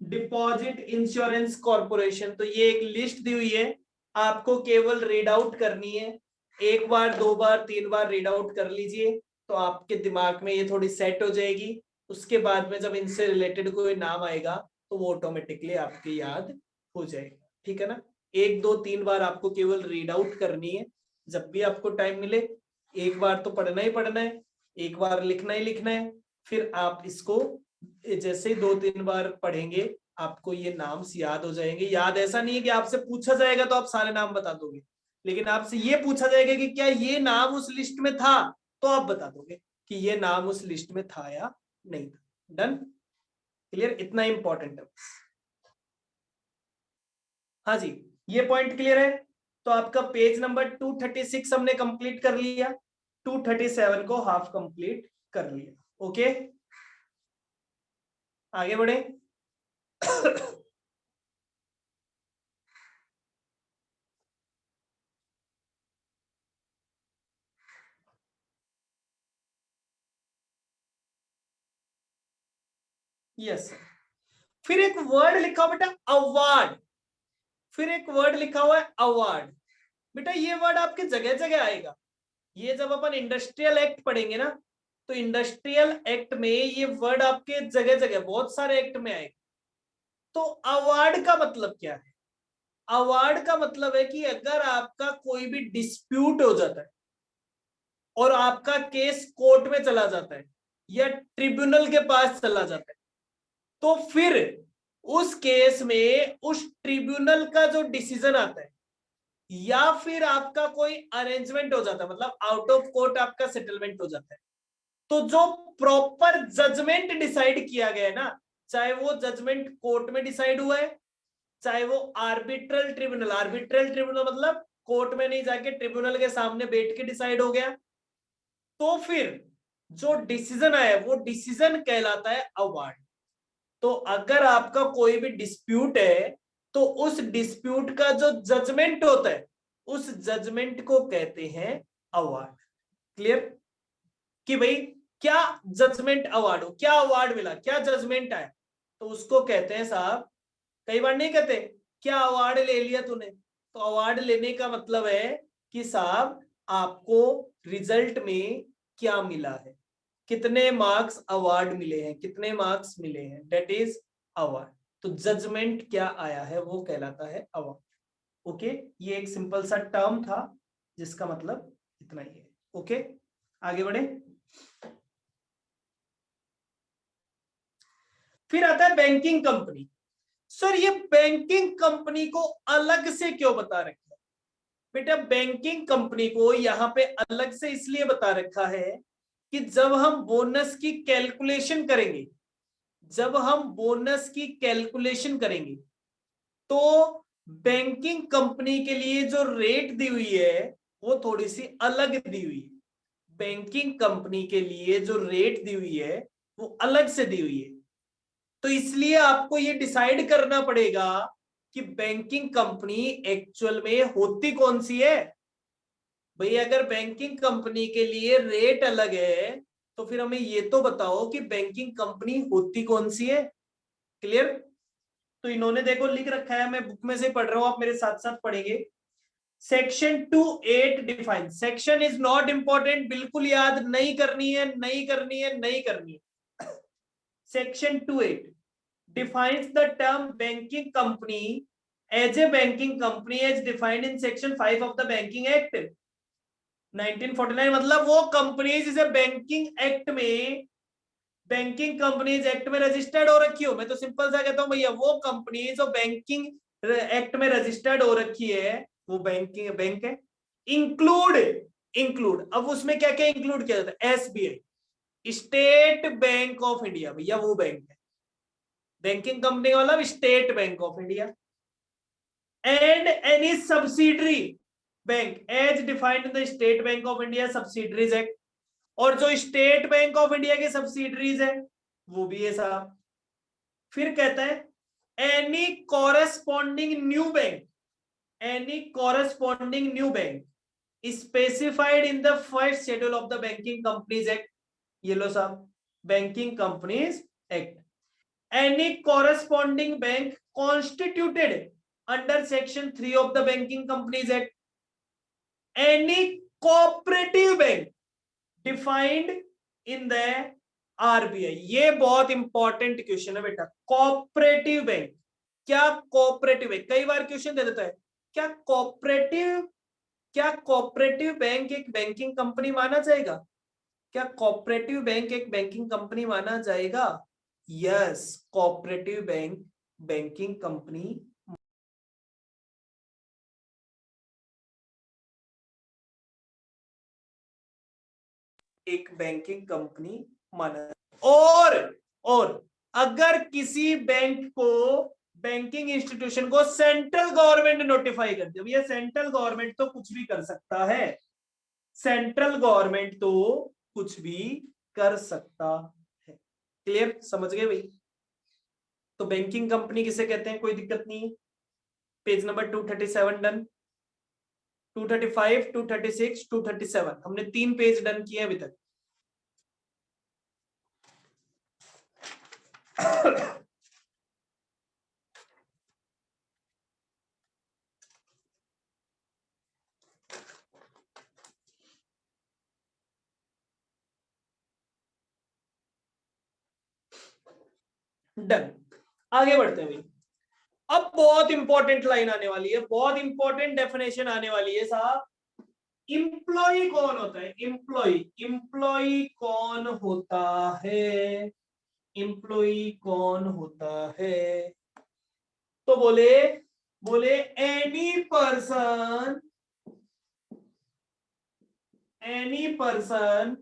deposit insurance corporation. तो ये एक लिस्ट दी हुई है, आपको केवल रीड आउट करनी है। एक बार, दो बार, तीन बार रीड आउट कर लीजिए तो आपके दिमाग में ये थोड़ी सेट हो जाएगी। उसके बाद में जब इनसे रिलेटेड कोई नाम आएगा तो वो ऑटोमेटिकली आपकी याद हो जाएगा। ठीक है ना? एक दो तीन बार आपको केवल रीड आउट करनी है। जब भी आपको टाइम मिले एक बार तो पढ़ना ही पढ़ना है, एक बार लिखना ही लिखना है। फिर आप इसको जैसे ही दो तीन बार पढ़ेंगे आपको ये नाम याद हो जाएंगे। याद ऐसा नहीं है कि आपसे पूछा जाएगा तो आप सारे नाम बता दोगे, लेकिन आपसे ये पूछा जाएगा कि क्या ये नाम उस लिस्ट में था तो आप बता दोगे। कि ये नाम उस लिस्ट में था या नहीं था। डन, क्लियर, इतना इंपॉर्टेंट है। हाँ जी, ये पॉइंट क्लियर है। तो आपका पेज नंबर 236 हमने कंप्लीट कर लिया, 237 को हाफ कंप्लीट कर लिया। ओके, आगे बढ़े। यस, फिर एक वर्ड लिखा हुआ बेटा अवार्ड, फिर एक वर्ड लिखा हुआ है अवार्ड। बेटा ये वर्ड आपके जगह जगह आएगा। ये जब अपन इंडस्ट्रियल एक्ट पढ़ेंगे ना, तो इंडस्ट्रियल एक्ट में ये वर्ड आपके जगह जगह बहुत सारे एक्ट में आएगा। तो अवार्ड का मतलब क्या है? अवार्ड का मतलब है कि अगर आपका कोई भी डिस्प्यूट हो जाता है और आपका केस कोर्ट में चला जाता है या ट्रिब्यूनल के पास चला जाता है, तो फिर उस केस में उस ट्रिब्यूनल का जो डिसीजन आता है या फिर आपका कोई अरेंजमेंट हो जाता है, मतलब आउट ऑफ कोर्ट आपका सेटलमेंट हो जाता है, तो जो प्रॉपर जजमेंट डिसाइड किया गया है ना, चाहे वो जजमेंट कोर्ट में डिसाइड हुआ है, चाहे वो आर्बिट्रल ट्रिब्यूनल, आर्बिट्रल ट्रिब्यूनल मतलब कोर्ट में नहीं जाके ट्रिब्यूनल के सामने बैठ के डिसाइड हो गया, तो फिर जो डिसीजन आया वो डिसीजन कहलाता है अवार्ड। तो अगर आपका कोई भी डिस्प्यूट है तो उस डिस्प्यूट का जो जजमेंट होता है उस जजमेंट को कहते हैं अवार्ड। क्लियर कि भाई क्या जजमेंट अवार्ड हो, क्या अवार्ड मिला, क्या जजमेंट आया, तो उसको कहते हैं साहब। कई बार नहीं कहते क्या अवार्ड ले लिया तूने, तो अवार्ड लेने का मतलब है कि साहब आपको रिजल्ट में क्या मिला है, कितने मार्क्स अवार्ड मिले हैं, कितने मार्क्स मिले हैं, दैट इज अवार्ड। तो जजमेंट क्या आया है वो कहलाता है अवार्ड। ओके, ये एक सिंपल सा टर्म था जिसका मतलब इतना ही है। ओके, आगे बढ़े। फिर आता है बैंकिंग कंपनी। सर ये बैंकिंग कंपनी को अलग से क्यों बता रखा है? बेटा बैंकिंग कंपनी को यहां पे अलग से इसलिए बता रखा है कि जब हम बोनस की कैलकुलेशन करेंगे, जब हम बोनस की कैलकुलेशन करेंगे तो बैंकिंग कंपनी के लिए जो रेट दी हुई है वो थोड़ी सी अलग दी हुई है। बैंकिंग कंपनी के लिए जो रेट दी हुई है वो अलग से दी हुई है। तो इसलिए आपको ये डिसाइड करना पड़ेगा कि बैंकिंग कंपनी एक्चुअल में होती कौन सी है। भाई अगर बैंकिंग कंपनी के लिए रेट अलग है तो फिर हमें ये तो बताओ कि बैंकिंग कंपनी होती कौन सी है। क्लियर। तो इन्होंने देखो लिख रखा है, मैं बुक में से पढ़ रहा हूं, आप मेरे साथ साथ पढ़ेंगे। Section 2(8) define, section is not important, बिल्कुल याद नहीं करनी है, नहीं करनी है, नहीं करनी है। Section 2(8) defines the term banking company as a banking company as defined in section 5 of the Banking Act 1949। मतलब वो कंपनीज जिसे बैंकिंग एक्ट में, बैंकिंग कंपनीज एक्ट में रजिस्टर्ड हो रखी हो, मैं तो सिंपल सा कहता हूं भैया वो कंपनी जो बैंकिंग एक्ट में रजिस्टर्ड हो रखी है वो बैंकिंग बैंक है। इंक्लूड, इंक्लूड अब उसमें क्या क्या इंक्लूड किया जाता है? SBI, State Bank of India, भैया वो बैंक है बैंकिंग कंपनी वाला, State Bank of India. And any subsidiary bank as defined in the State Bank of India subsidiaries act. और जो स्टेट बैंक ऑफ इंडिया के सब्सिडरीज है वो भी है साहब। फिर कहता है any corresponding new bank, any corresponding new bank specified in the first schedule of the banking companies act. ये लो साहब, banking companies act. Any corresponding bank constituted under section 3 of the banking companies act. Any cooperative bank defined in the RBI. ये बहुत important question है बेटा, cooperative bank. क्या cooperative है, कई बार question दे देता है, क्या कोऑपरेटिव, क्या कोऑपरेटिव बैंक एक बैंकिंग कंपनी माना जाएगा? क्या कोऑपरेटिव बैंक एक बैंकिंग कंपनी माना जाएगा? Yes, cooperative bank banking company. एक बैंकिंग कंपनी माना। और अगर किसी बैंक को, बैंकिंग इंस्टीट्यूशन को सेंट्रल गवर्नमेंट नोटिफाई करती है, भैया सेंट्रल गवर्नमेंट तो कुछ भी कर सकता है, सेंट्रल गवर्नमेंट तो कुछ भी कर सकता है। क्लियर, समझ गए भाई? तो बैंकिंग कंपनी किसे कहते हैं, कोई दिक्कत नहीं है। पेज नंबर 237 डन, 235, 236, 237 हमने 3 पेज डन किए अभी तक। डन, आगे बढ़ते हैं भाई। अब बहुत इंपॉर्टेंट लाइन आने वाली है, बहुत इंपॉर्टेंट डेफिनेशन आने वाली है साहब। इंप्लॉय कौन होता है? इंप्लॉय कौन होता है? इंप्लॉय कौन होता है? तो बोले any person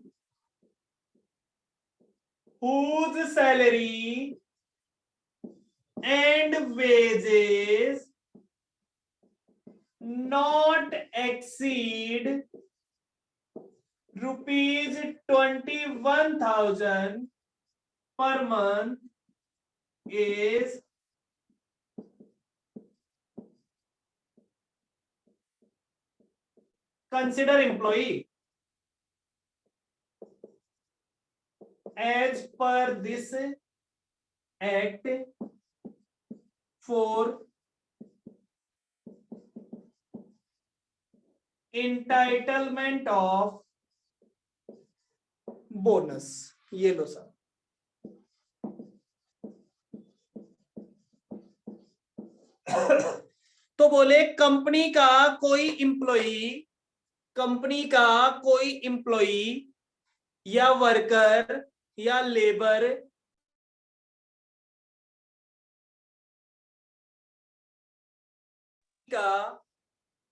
whose salary and wages not exceed rupees 21,000 per month is considered employee. As per this act, for entitlement of bonus, ये लो सर। तो बोले कंपनी का कोई इंप्लॉई या वर्कर या लेबर का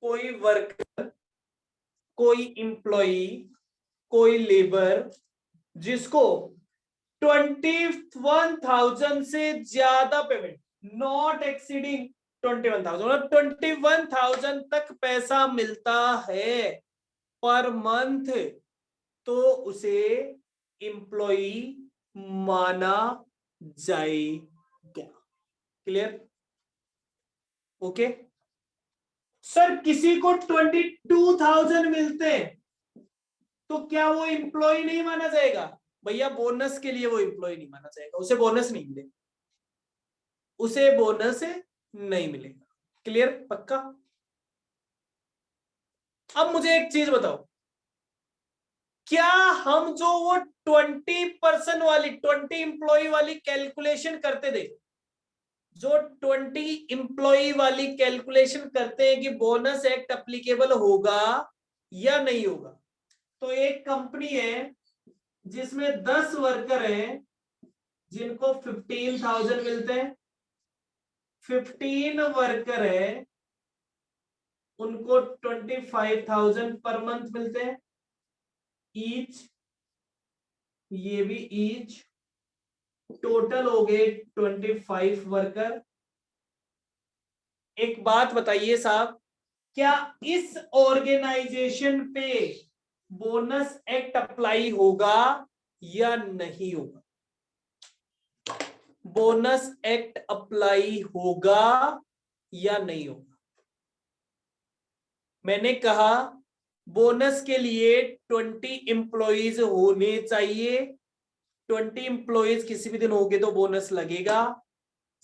कोई वर्कर, कोई इंप्लॉई, कोई लेबर जिसको 21,000 से ज्यादा पेमेंट, नॉट एक्सीडिंग 21,000, और 21,000 तक पैसा मिलता है पर मंथ, तो उसे इंप्लॉई माना जाएगा। क्लियर? ओके सर, किसी को 22,000 मिलते हैं तो क्या वो इंप्लॉय नहीं माना जाएगा? भैया बोनस के लिए वो इंप्लॉय नहीं माना जाएगा, उसे बोनस नहीं मिलेगा, उसे बोनस नहीं मिलेगा। क्लियर? पक्का? अब मुझे एक चीज बताओ, क्या हम जो वो 20% वाली, 20 इंप्लॉय वाली कैलकुलेशन करते थे, जो 20 इंप्लॉय वाली कैलकुलेशन करते हैं कि बोनस एक्ट अप्लीकेबल होगा या नहीं होगा? तो एक कंपनी है जिसमें 10 वर्कर हैं जिनको 15,000 मिलते हैं, 15 वर्कर है उनको 25,000 पर मंथ मिलते हैं ईच, ये भी ईच, टोटल हो गए 25 वर्कर। एक बात बताइए साहब, क्या इस ऑर्गेनाइजेशन पे बोनस एक्ट अप्लाई होगा या नहीं होगा? बोनस एक्ट अप्लाई होगा या नहीं होगा? मैंने कहा बोनस के लिए 20 एम्प्लॉइज होने चाहिए, 20 एम्प्लॉइज किसी भी दिन होंगे तो बोनस लगेगा।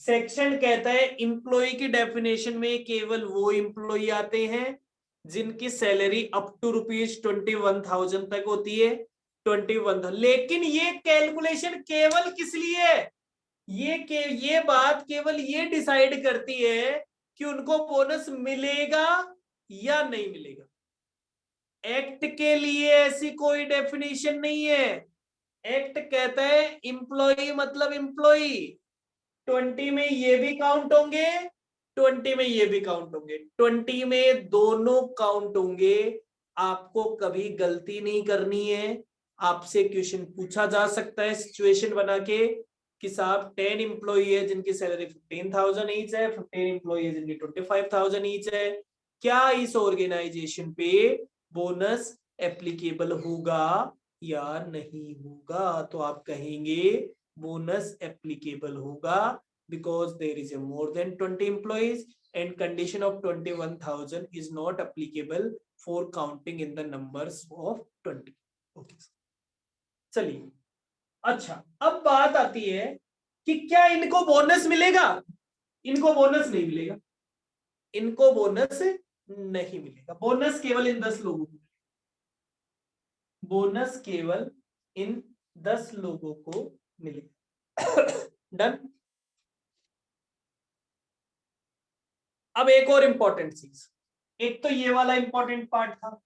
सेक्शन कहता है इंप्लॉय की डेफिनेशन में केवल वो इंप्लॉय आते हैं जिनकी सैलरी अप टू ₹21,000 तक होती है, 21,000। लेकिन ये कैलकुलेशन केवल किस लिए है? ये बात केवल ये डिसाइड करती है कि उनको बोनस मिलेगा या नहीं मिलेगा। एक्ट के लिए ऐसी कोई डेफिनेशन नहीं है। एक्ट कहता है इंप्लॉई मतलब इंप्लॉई, 20 में ये भी काउंट होंगे, 20 में ये भी काउंट होंगे, 20 में दोनों काउंट होंगे। आपको कभी गलती नहीं करनी है, आपसे क्वेश्चन पूछा जा सकता है सिचुएशन बना के कि साहब 10 एम्प्लॉई है जिनकी सैलरी 15,000 ईच है, 15 एम्प्लॉई है जिनकी 25,000 ईच है, क्या इस ऑर्गेनाइजेशन पे बोनस एप्लीकेबल होगा या नहीं होगा? तो आप कहेंगे बोनस एप्लीकेबल होगा because there is a more than 20 employees and condition of 21,000 is not applicable for counting in the numbers of 20. Okay. चलिए, अच्छा अब बात आती है कि क्या इनको बोनस मिलेगा? इनको बोनस नहीं मिलेगा, इनको बोनस नहीं मिलेगा। बोनस केवल इन 10 लोगों को, बोनस केवल इन 10 लोगों को मिलेगा। डन। अब एक और इंपॉर्टेंट चीज, एक तो ये वाला इंपॉर्टेंट पार्ट था,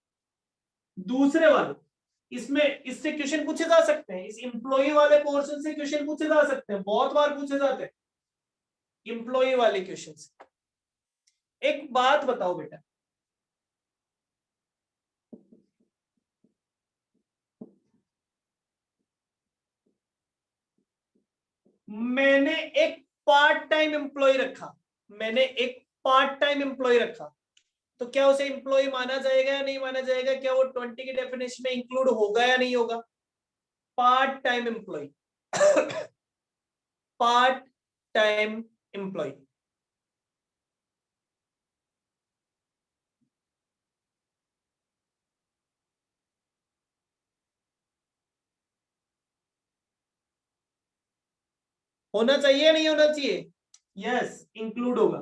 दूसरे वाला इसमें इससे क्वेश्चन पूछे जा सकते हैं, इस एम्प्लॉय वाले पोर्शन से क्वेश्चन पूछे जा सकते हैं, बहुत बार पूछे जाते हैं एम्प्लॉय वाले क्वेश्चन से। एक बात बताओ बेटा, मैंने एक पार्ट टाइम एम्प्लॉय रखा, मैंने एक पार्ट टाइम एम्प्लॉय रखा, तो क्या उसे एम्प्लॉय माना जाएगा या नहीं माना जाएगा? क्या वो 20 की डेफिनेशन में इंक्लूड होगा या नहीं होगा? Part time employee, part time employee, होना चाहिए या नहीं होना चाहिए? यस, इंक्लूड होगा,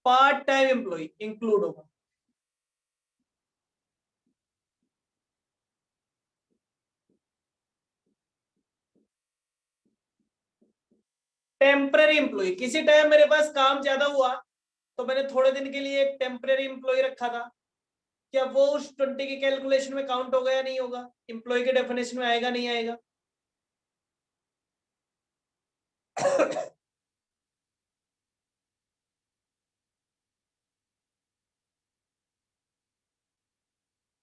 पार्ट टाइम एम्प्लॉय इंक्लूड होगा। टेम्पररी एम्प्लॉय, किसी टाइम मेरे पास काम ज्यादा हुआ तो मैंने थोड़े दिन के लिए एक टेम्पररी एम्प्लॉय रखा था, क्या वो उस 20 के कैलकुलेशन में काउंट होगा या नहीं होगा? एम्प्लॉय के डेफिनेशन में आएगा नहीं आएगा?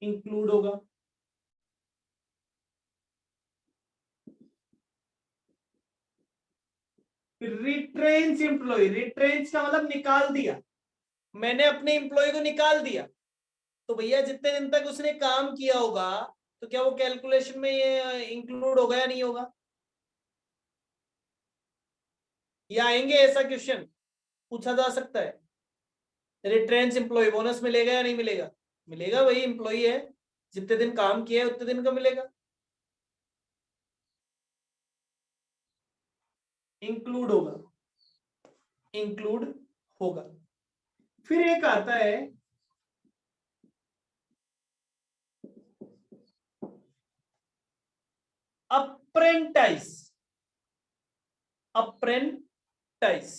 इंक्लूड होगा। रिट्रेंच एम्प्लॉय, रिट्रेंच का मतलब निकाल दिया, मैंने अपने एम्प्लॉय को निकाल दिया, तो भैया जितने दिन तक उसने काम किया होगा तो क्या वो कैलकुलेशन में ये इंक्लूड होगा या नहीं होगा? या आएंगे ऐसा क्वेश्चन पूछा जा सकता है, रिट्रेंच एम्प्लॉय बोनस मिलेगा या नहीं मिलेगा? मिलेगा, वही एम्प्लॉय है, जितने दिन काम किया है उतने दिन का मिलेगा, इंक्लूड होगा, इंक्लूड होगा। फिर एक आता है अप्रेंटाइज, अप्रेंटाइज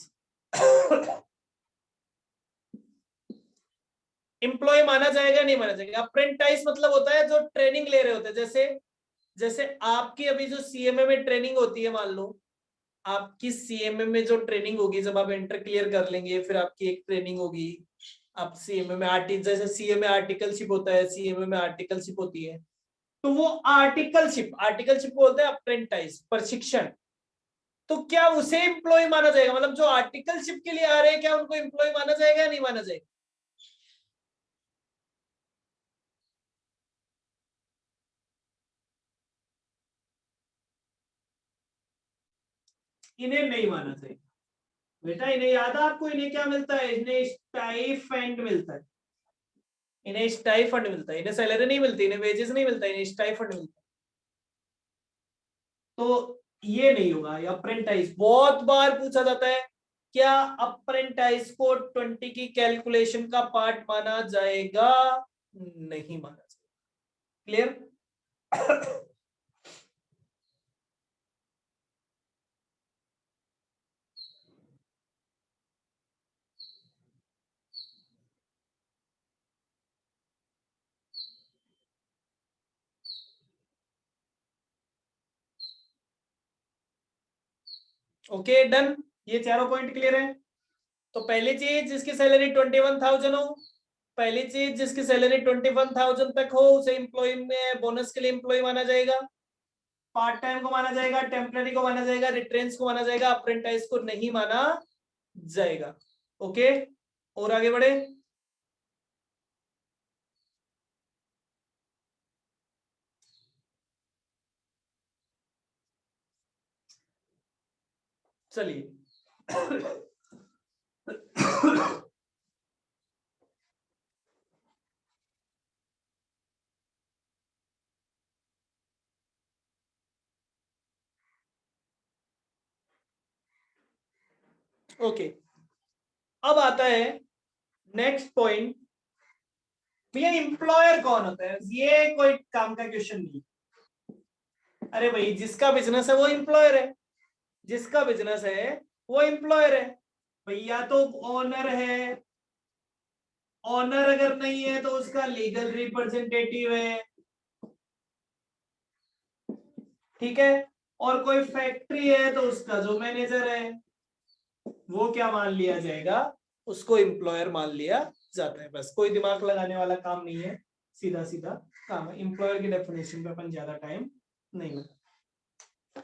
एम्प्लॉय माना जाएगा नहीं माना जाएगा? अप्रेंटाइज मतलब होता है जो ट्रेनिंग ले रहे होते हैं, जैसे जैसे आपकी अभी जो सीएमए में ट्रेनिंग होती है, मान लो आपकी सीएमए में जो ट्रेनिंग होगी, जब आप इंटर क्लियर कर लेंगे फिर आपकी एक ट्रेनिंग होगी, आप सीएमए में जैसे सीएमए आर्टिकलशिप होता है, सीएमए में आर्टिकलशिप होती है, तो वो आर्टिकलशिप, आर्टिकलशिप बोलते हैं अप्रेंटाइज, प्रशिक्षण। तो क्या उसे एम्प्लॉय माना जाएगा? मतलब जो आर्टिकलशिप के लिए आ रहे हैं क्या उनको एम्प्लॉय माना जाएगा या नहीं माना जाएगा? इन्हें नहीं माना जाएगा बेटा, इन्हें याद है आपको, इन्हें क्या मिलता है? इन्हें स्टाइफंड मिलता है, इन्हें स्टाइफंड मिलता है, इन्हें सैलरी नहीं मिलती, इन्हें वेजेस नहीं मिलता, इन्हें स्टाइफंड मिलता है। तो ये नहीं होगा, ये अप्रेंटाइज बहुत बार पूछा जाता है, क्या अप्रेंटाइज को 20 की कैलकुलेशन का पार्ट माना जाएगा? नहीं माना जाएगा। क्लियर? ओके डन, ये चारों पॉइंट क्लियर है। तो पहली चीज, जिसकी सैलरी 21,000 हो पहली चीज, जिसकी सैलरी 21,000 तक हो उसे एम्प्लॉय में बोनस के लिए एम्प्लॉय माना जाएगा, पार्ट टाइम को माना जाएगा, टेम्पररी को माना जाएगा, रिट्रेंस को माना जाएगा, अप्रेंटाइज को नहीं माना जाएगा। ओके, और आगे बढ़े। चलिए ओके, अब आता है नेक्स्ट पॉइंट। भैया एम्प्लॉयर कौन होता है? ये कोई काम का क्वेश्चन नहीं। अरे भाई, जिसका बिजनेस है वो एम्प्लॉयर है, जिसका बिजनेस है वो एम्प्लॉयर है। भैया तो ओनर है, ओनर अगर नहीं है तो उसका लीगल रिप्रेजेंटेटिव है, ठीक है। और कोई फैक्ट्री है तो उसका जो मैनेजर है वो क्या मान लिया जाएगा? उसको एम्प्लॉयर मान लिया जाता है। बस कोई दिमाग लगाने वाला काम नहीं है, सीधा सीधा काम है। एम्प्लॉयर की डेफिनेशन पे अपन ज्यादा टाइम नहीं लगा।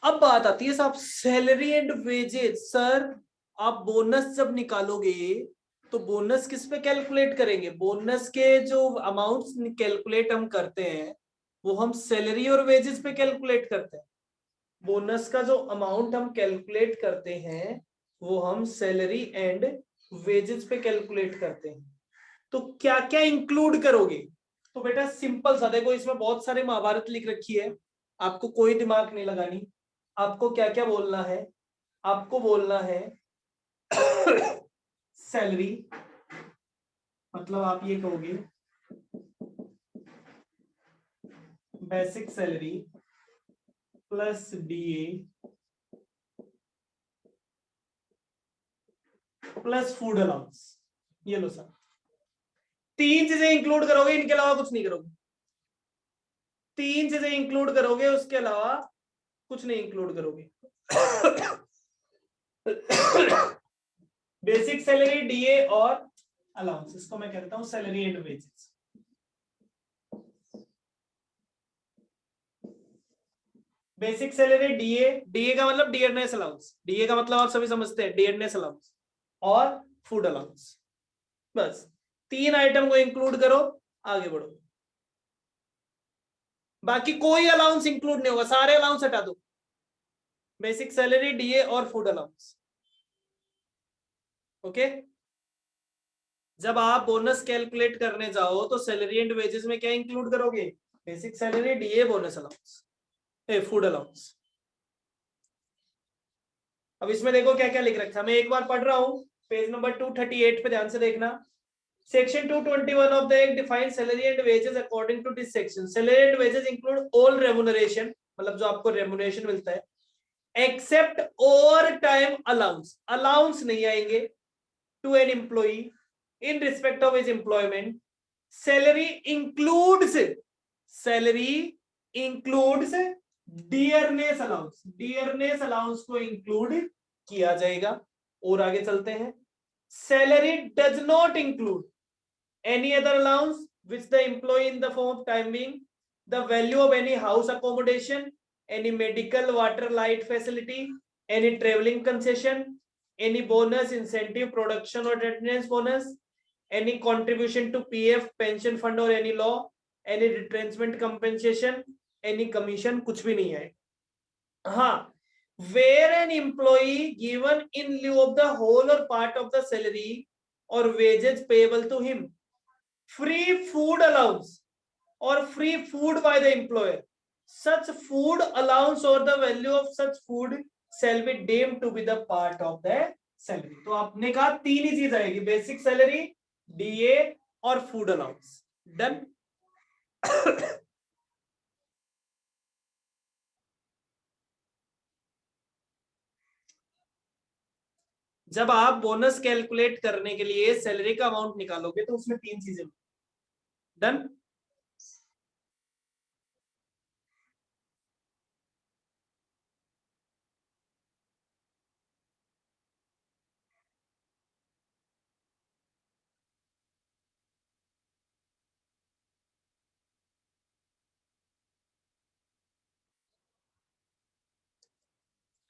अब बात आती है साहब सैलरी एंड वेजेस। सर आप बोनस जब निकालोगे तो बोनस किस पे कैलकुलेट करेंगे? बोनस के जो अमाउंट्स कैलकुलेट हम करते हैं वो हम सैलरी और वेजेस पे कैलकुलेट करते हैं। बोनस का जो अमाउंट हम कैलकुलेट करते हैं वो हम सैलरी एंड वेजेस पे कैलकुलेट करते हैं। तो क्या क्या इंक्लूड करोगे? तो बेटा सिंपल सा देखो, इसमें बहुत सारे महाभारत लिख रखी है, आपको कोई दिमाग नहीं लगानी। आपको क्या क्या बोलना है? आपको बोलना है सैलरी, मतलब आप ये कहोगे basic salary plus DA plus food allowance. ये लो सर, तीन चीजें इंक्लूड करोगे, इनके अलावा कुछ नहीं करोगे। तीन चीजें इंक्लूड करोगे, उसके अलावा कुछ नहीं इंक्लूड करोगे। बेसिक सैलरी, डीए और अलाउंस, इसको मैं कहता हूं salary and wages. Basic salary, DA, DA का मतलब डियरनेस अलाउंस, डीए का मतलब आप सभी समझते हैं डियरनेस अलाउंस, और फूड अलाउंस। बस तीन आइटम को इंक्लूड करो, आगे बढ़ो। बाकी कोई अलाउंस इंक्लूड नहीं होगा, सारे अलाउंस हटा दो। बेसिक सैलरी, डीए और फूड अलाउंस। ओके, जब आप बोनस कैलकुलेट करने जाओ तो सैलरी एंड वेजेस में क्या इंक्लूड करोगे? Basic salary, DA, bonus allowance, food allowance. अब इसमें देखो क्या क्या लिख रखा है, मैं एक बार पढ़ रहा हूं, पेज नंबर 238 पे ध्यान से देखना। Section 221 of the act define salary and wages according to this section. Salary and wages include all remuneration, मतलब जो आपको रेमुनरेशन मिलता है, except overtime allowance, allowance नहीं आएंगे, to an employee in respect of his employment. Salary includes, salary includes dearness allowance, dearness allowance को include किया जाएगा। और आगे चलते हैं, salary does not include any other allowance which the employee in the form of time being the value of any house accommodation, any medical water light facility, any traveling concession, any bonus incentive production or attendance bonus, any contribution to pf pension fund or any law, any retrenchment compensation, any commission, कुछ भी नहीं है। हाँ, where an employee given in lieu of the whole or part of the salary or wages payable to him, free food allowance or free food by the employer, such food allowance or the value of such food shall be deemed to be the part of the salary। तो आपने कहा तीन ही चीज आएगी, basic salary, DA और food allowance. Done. जब आप bonus calculate करने के लिए सैलरी का अमाउंट निकालोगे तो उसमें तीन चीजें। डन।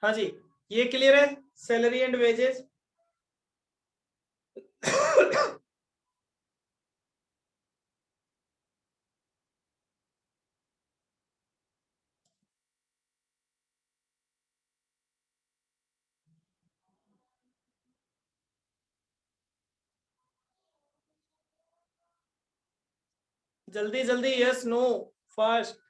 हाँ जी, ये क्लियर है, सैलरी एंड वेजेस। जल्दी जल्दी, यस नो, फास्ट।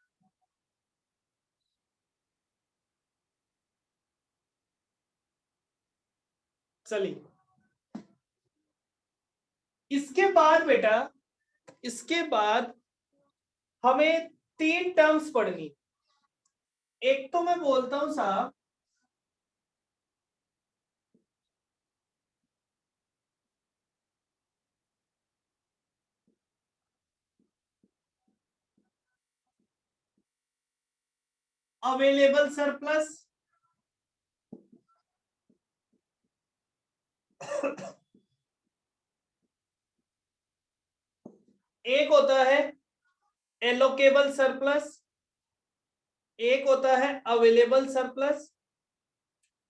चलिए, इसके बाद बेटा, इसके बाद हमें 3 टर्म्स पढ़नी। एक तो मैं बोलता हूं साहब, अवेलेबल सरप्लस। एक होता है एलोकेबल सरप्लस, एक होता है अवेलेबल सरप्लस,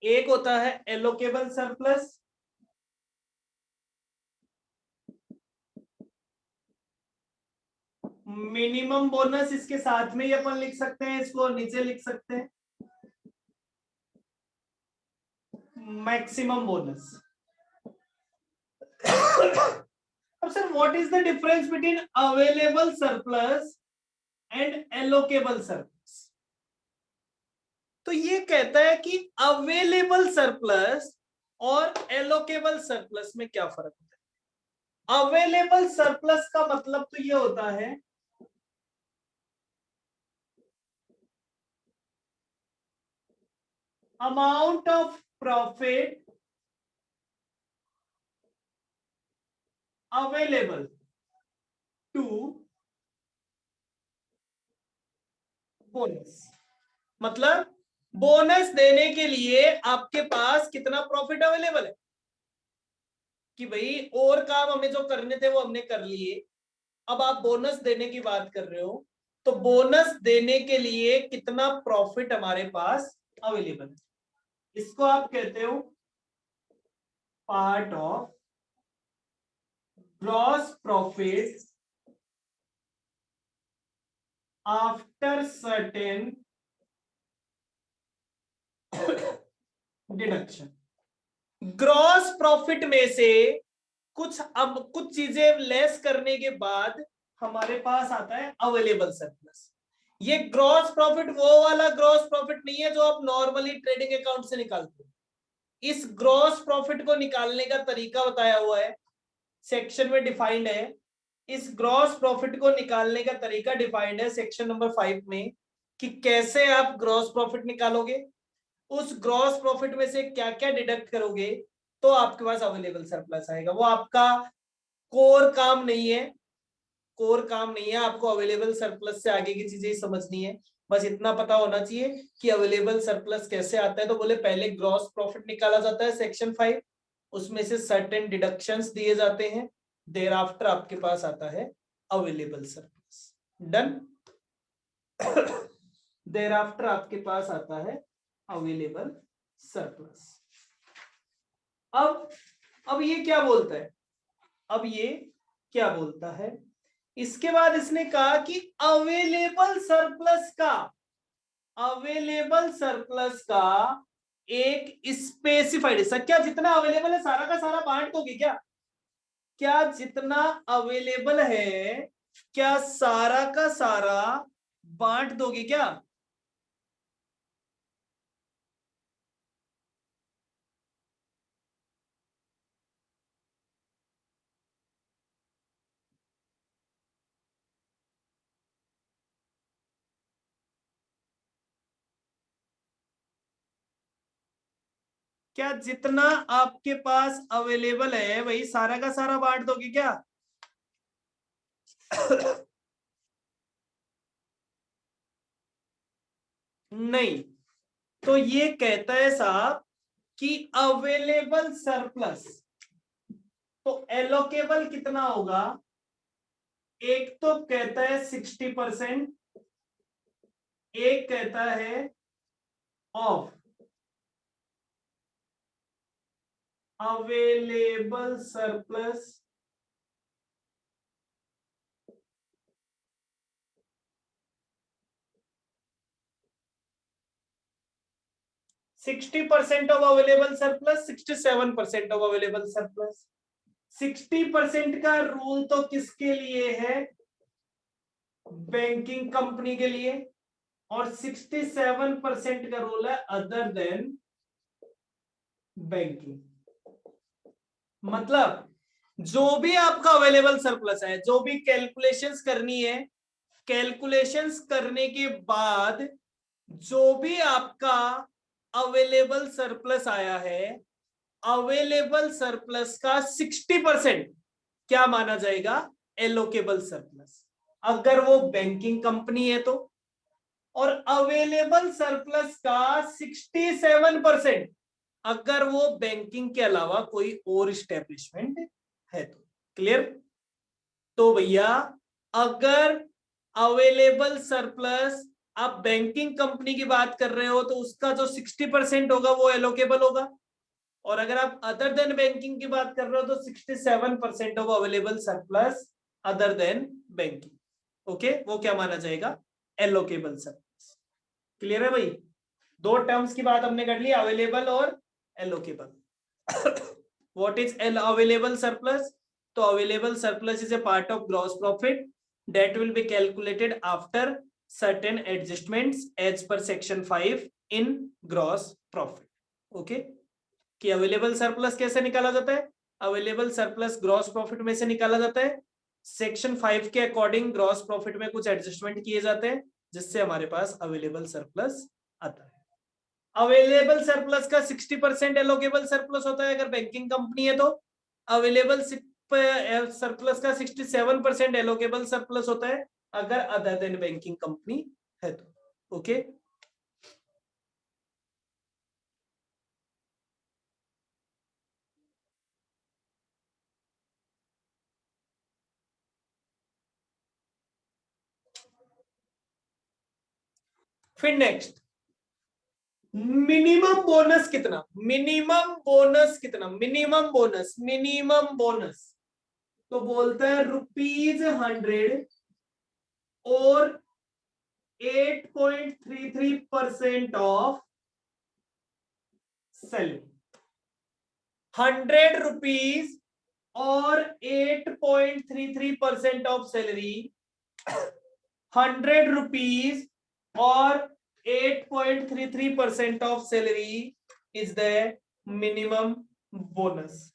एक होता है एलोकेबल सरप्लस। मिनिमम बोनस इसके साथ में ही अपन लिख सकते हैं, इसको नीचे लिख सकते हैं मैक्सिमम बोनस। अब sir, what is the difference between available surplus and allocable surplus? तो ये कहता है कि अवेलेबल सरप्लस और एलोकेबल सरप्लस में क्या फर्क होता है। अवेलेबल सरप्लस का मतलब तो ये होता है amount of profit available to bonus. मतलब बोनस देने के लिए आपके पास कितना प्रॉफिट अवेलेबल है, कि भाई और काम हमें जो करने थे वो हमने कर लिए, अब आप बोनस देने की बात कर रहे हो, तो बोनस देने के लिए कितना प्रॉफिट हमारे पास अवेलेबल है, इसको आप कहते हो part of gross profit after certain deduction. Gross profit में से कुछ चीजें लेस करने के बाद हमारे पास आता है अवेलेबल सरप्लस। ये ग्रॉस प्रॉफिट वो वाला ग्रॉस प्रॉफिट नहीं है जो आप नॉर्मली ट्रेडिंग अकाउंट से निकालते हो। इस ग्रॉस प्रॉफिट को निकालने का तरीका बताया हुआ है, सेक्शन में डिफाइंड है। इस ग्रॉस प्रॉफिट को निकालने का तरीका डिफाइंड है सेक्शन नंबर 5 में, कि कैसे आप ग्रॉस प्रॉफिट निकालोगे, उस ग्रॉस प्रॉफिट में से क्या क्या डिडक्ट करोगे, तो आपके पास अवेलेबल सरप्लस आएगा। वो आपका कोर काम नहीं है, कोर काम नहीं है, आपको अवेलेबल सरप्लस से आगे की चीजें ही समझनी है। बस इतना पता होना चाहिए कि अवेलेबल सरप्लस कैसे आता है। तो बोले पहले ग्रॉस प्रॉफिट निकाला जाता है सेक्शन 5, उसमें से सर्टेन डिडक्शंस दिए जाते हैं, देर आफ्टर आपके पास आता है available surplus. Done. There after आपके पास आता है अवेलेबल सरप्लस। अब अब ये क्या बोलता है, अब ये क्या बोलता है, इसके बाद इसने कहा कि अवेलेबल सरप्लस का एक स्पेसिफाइड हिस्सा, क्या जितना अवेलेबल है सारा का सारा बांट दोगे क्या? क्या जितना अवेलेबल है क्या सारा का सारा बांट दोगे क्या? क्या जितना आपके पास अवेलेबल है वही सारा का सारा बांट दोगे क्या? नहीं। तो ये कहता है साहब कि अवेलेबल सरप्लस, तो एलोकेबल कितना होगा? एक तो कहता है 60%, एक कहता है of available surplus 60% of available surplus, 67% of available surplus. 60% का रूल तो किसके लिए है? बैंकिंग कंपनी के लिए। और 67% का रूल है अदर देन बैंकिंग। मतलब जो भी आपका अवेलेबल सरप्लस है, जो भी कैलकुलेशंस करनी है, कैलकुलेशंस करने के बाद जो भी आपका अवेलेबल सरप्लस आया है, अवेलेबल सरप्लस का 60% क्या माना जाएगा? एलोकेबल सरप्लस, अगर वो बैंकिंग कंपनी है तो। और अवेलेबल सरप्लस का 67% अगर वो बैंकिंग के अलावा कोई और इस्टेब्लिशमेंट है तो। क्लियर? तो भैया अगर अवेलेबल सरप्लस आप बैंकिंग कंपनी की बात कर रहे हो तो उसका जो 60% होगा वो एलोकेबल होगा। और अगर आप अदर देन बैंकिंग की बात कर रहे हो तो 67% of available surplus other than banking. Okay, वो क्या माना जाएगा? Allocable surplus. क्लियर है भाई? दो टर्म्स की बात हमने कर ली, अवेलेबल और allocable. What is available surplus? तो available surplus is a part of gross profit that will be calculated after certain adjustments as per section 5 in gross profit. Okay, कि अवेलेबल सरप्लस कैसे निकाला जाता है? अवेलेबल सरप्लस ग्रॉस प्रॉफिट में से निकाला जाता है। सेक्शन 5 के अकॉर्डिंग ग्रॉस प्रॉफिट में कुछ एडजस्टमेंट किए जाते हैं जिससे हमारे पास अवेलेबल सरप्लस आता है। अवेलेबल सरप्लस का 60% एलोकेबल सरप्लस होता है अगर बैंकिंग कंपनी है तो। अवेलेबल सरप्लस का 67% एलोकेबल सरप्लस होता है अगर अदर देन बैंकिंग कंपनी है तो। ओके, फिर नेक्स्ट, मिनिमम बोनस कितना? मिनिमम बोनस कितना? मिनिमम बोनस, मिनिमम बोनस तो बोलता है ₹100 और 8.33% ऑफ सैलरी। ₹100 और 8.33% ऑफ सैलरी। ₹100 और 8.33% of salary is the minimum bonus.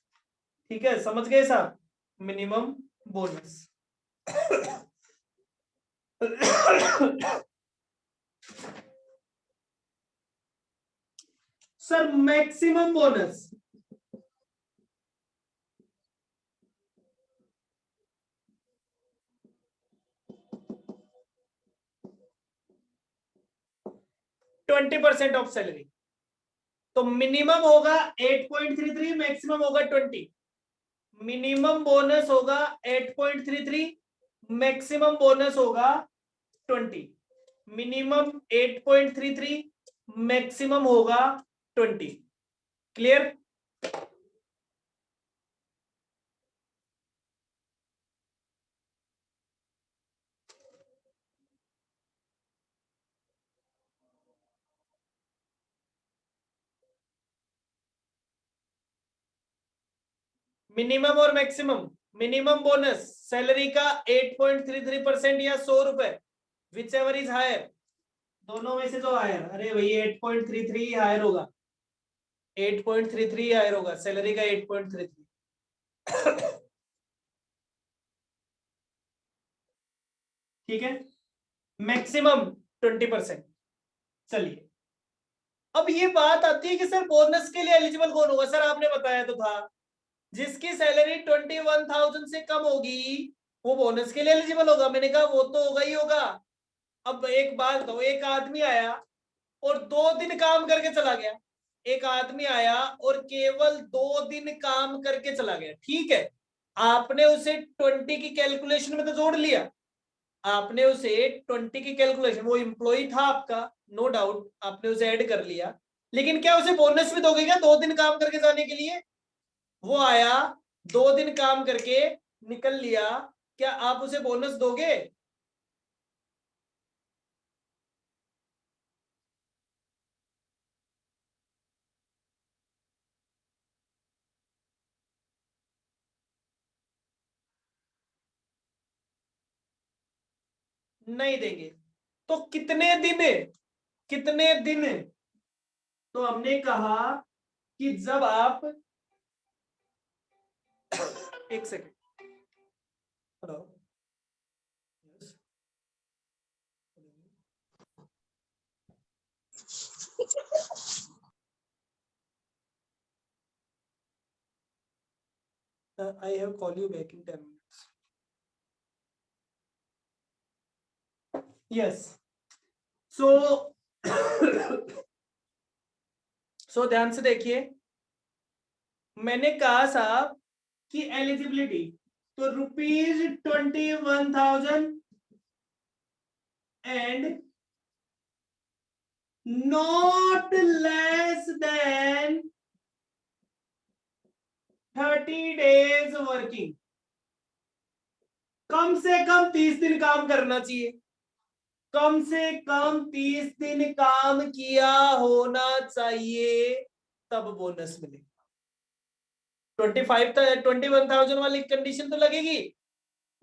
ठीक है, समझ गए साहब? Minimum bonus. Sir maximum bonus? %20 of salary. तो मिनिमम होगा 8.33, मैक्सिमम होगा 20। मिनिमम बोनस होगा 8.33, मैक्सिमम बोनस होगा 20। मिनिमम 8.33, मैक्सिमम होगा 20। क्लियर? मिनिमम और मैक्सिमम। मिनिमम बोनस सैलरी का 8.33% या ₹100, विच एवर इज हायर। दोनों में से जो हायर, अरे भाई 8.33 हायर होगा, 8.33 हायर होगा सैलरी का 8.33। ठीक है, मैक्सिमम 20%। चलिए, अब ये बात आती है कि सर बोनस के लिए एलिजिबल कौन होगा? सर आपने बताया तो था जिसकी सैलरी 21,000 से कम होगी वो बोनस के लिए एलिजिबल होगा। मैंने कहा वो तो होगा ही होगा। अब एक बात बताओ, एक आदमी आया और 2 दिन काम करके चला गया। एक आदमी आया और केवल 2 दिन काम करके चला गया, ठीक है। आपने उसे 20 की कैलकुलेशन में तो जोड़ लिया, आपने उसे 20 की कैलकुलेशन, वो एम्प्लॉय था आपका, नो डाउट आपने उसे ऐड कर लिया, लेकिन क्या उसे बोनस भी दोगे क्या 2 दिन काम करके जाने के लिए? वो आया, 2 दिन काम करके निकल लिया, क्या आप उसे बोनस दोगे? नहीं देंगे। तो कितने दिन, कितने दिन? तो हमने कहा कि जब आप, एक second, hello, I have call you back in 10 minutes. Yes. So so ध्यान से देखिए, मैंने कहा साहब कि एलिजिबिलिटी, तो ₹21,000 and not less than 30 days working. कम से कम 30 दिन काम करना चाहिए, कम से कम 30 दिन काम किया होना चाहिए, तब बोनस मिलेगा। 21,000 वाली कंडीशन तो लगेगी,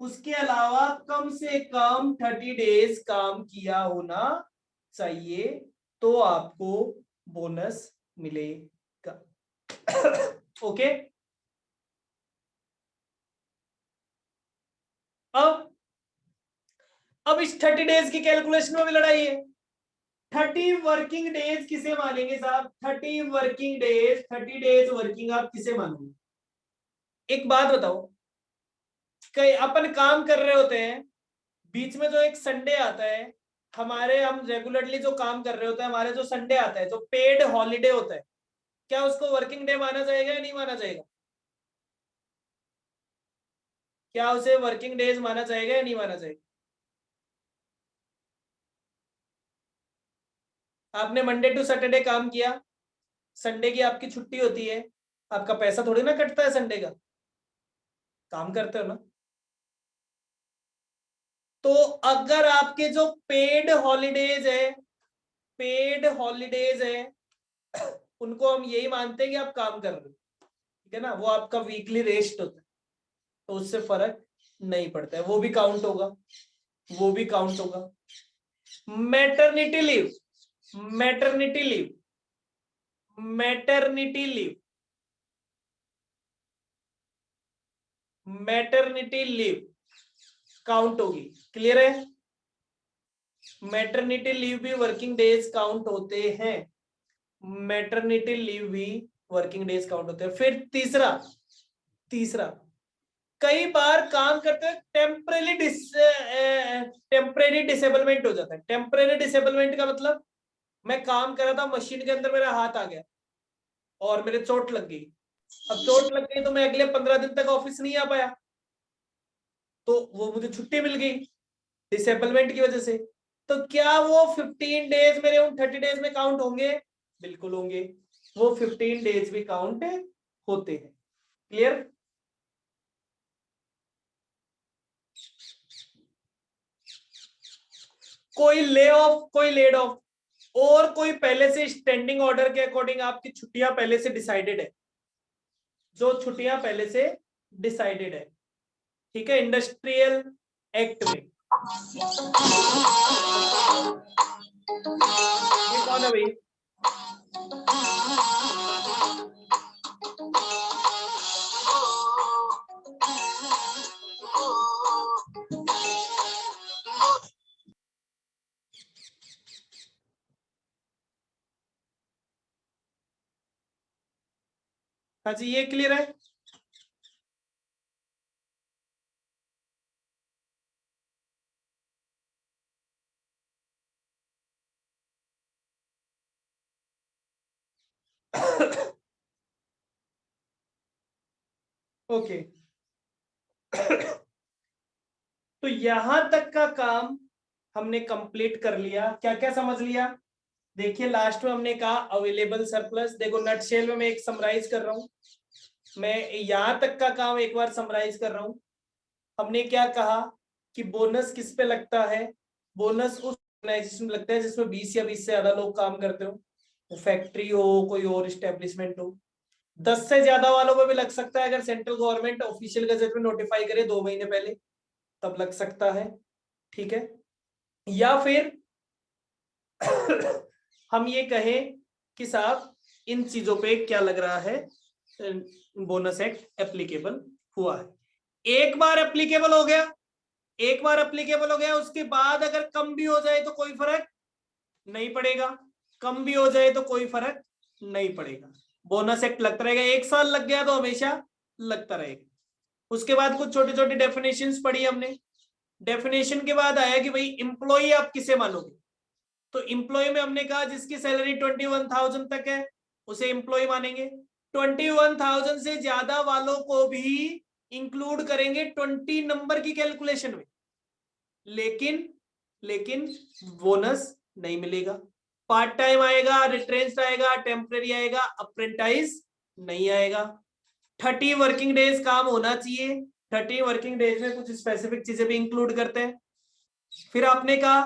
उसके अलावा कम से कम 30 days काम किया होना चाहिए, तो आपको बोनस मिलेगा। ओके। अब इस 30 days की कैलकुलेशन में भी लड़ाई है। 30 वर्किंग डेज किसे मानेंगे साहब? 30 वर्किंग डेज, 30 डेज वर्किंग आप किसे मानोगे? एक बात बताओ, कई अपन काम कर रहे होते हैं, बीच में जो एक संडे आता है, हमारे हम रेगुलरली जो काम कर रहे होते हैं, हमारे जो संडे आता है, जो पेड हॉलीडे होता है, क्या उसको वर्किंग डे माना जाएगा या नहीं माना जाएगा? क्या उसे वर्किंग डेज माना जाएगा या नहीं माना जाएगा? आपने मंडे टू सैटरडे काम किया, संडे की आपकी छुट्टी होती है, आपका पैसा थोड़ी ना कटता है संडे का, काम करते हो ना। तो अगर आपके जो पेड हॉलीडेज है, पेड हॉलीडेज है, उनको हम यही मानते हैं कि आप काम कर रहे हो, ठीक है ना, वो आपका वीकली रेस्ट होता है, तो उससे फर्क नहीं पड़ता है, वो भी काउंट होगा, वो भी काउंट होगा। Maternity leave, maternity leave, maternity leave, maternity leave count होगी। क्लियर है? मैटरनिटी लीव भी वर्किंग डेज काउंट होते हैं, मैटरनिटी लीव भी वर्किंग डेज काउंट होते हैं। फिर तीसरा, तीसरा, कई बार काम करते हैं टेम्परेरी डिसेबलमेंट हो जाता है। टेम्परेरी डिसेबलमेंट का मतलब, मैं काम कर रहा था, मशीन के अंदर मेरा हाथ आ गया और मेरे चोट लग गई। अब चोट लग गई तो मैं अगले 15 दिन तक ऑफिस नहीं आ पाया, तो वो मुझे छुट्टी मिल गई डिसेबलमेंट की वजह से। तो क्या वो 15 डेज मेरे उन 30 डेज में काउंट होंगे? बिल्कुल होंगे, वो 15 डेज भी काउंट होते हैं। क्लियर? कोई ले ऑफ, कोई लेड ऑफ, और कोई पहले से स्टैंडिंग ऑर्डर के अकॉर्डिंग आपकी छुट्टियां पहले से डिसाइडेड है, जो छुट्टियां पहले से डिसाइडेड है, ठीक है, इंडस्ट्रियल एक्ट में। ये कौन है भाई? हाँ जी, ये क्लियर है? ओके। तो यहां तक का काम हमने कंप्लीट कर लिया। क्या क्या समझ लिया? देखिए लास्ट में हमने कहा अवेलेबल सरप्लस। देखो नटशेल में मैं एक समराइज कर रहा हूं, मैं यहां तक का काम एक बार समराइज कर रहा हूं। हमने क्या कहा कि बोनस किस पे लगता है? बोनस उस ऑर्गेनाइजेशन में लगता है जिसमें 20 या 20 से ज्यादा लोग काम करते हो, फैक्ट्री हो, कोई और इस्टेब्लिशमेंट हो। 10 से ज्यादा वालों पे भी लग सकता है अगर सेंट्रल गवर्नमेंट ऑफिशियल गजट में नोटिफाई करे 2 महीने पहले, तब लग सकता है। ठीक है, या फिर हम ये कहें कि साहब इन चीजों पे क्या लग रहा है, बोनस एक्ट एप्लीकेबल हुआ है। एक बार एप्लीकेबल हो गया, एक बार एप्लीकेबल हो गया, उसके बाद अगर कम भी हो जाए तो कोई फर्क नहीं पड़ेगा, कम भी हो जाए तो कोई फर्क नहीं पड़ेगा, बोनस एक्ट लगता रहेगा। 1 साल लग गया तो हमेशा लगता रहेगा। उसके बाद कुछ छोटी छोटी डेफिनेशंस पढ़ी हमने। डेफिनेशन के बाद आया कि भाई एम्प्लॉय आप किसे मानोगे? तो एम्प्लॉय में हमने कहा जिसकी सैलरी 21,000 तक है उसे एम्प्लॉय मानेंगे। 21,000 से ज्यादा वालों को भी इंक्लूड करेंगे 20 नंबर की कैलकुलेशन में, लेकिन लेकिन बोनस नहीं मिलेगा। पार्ट टाइम आएगा, रिट्रेंच्ड आएगा, टेम्परेरी आएगा, अप्रेंटाइज नहीं आएगा। 30 वर्किंग डेज काम होना चाहिए। 30 वर्किंग डेज में कुछ स्पेसिफिक चीजें भी इंक्लूड करते हैं। फिर आपने कहा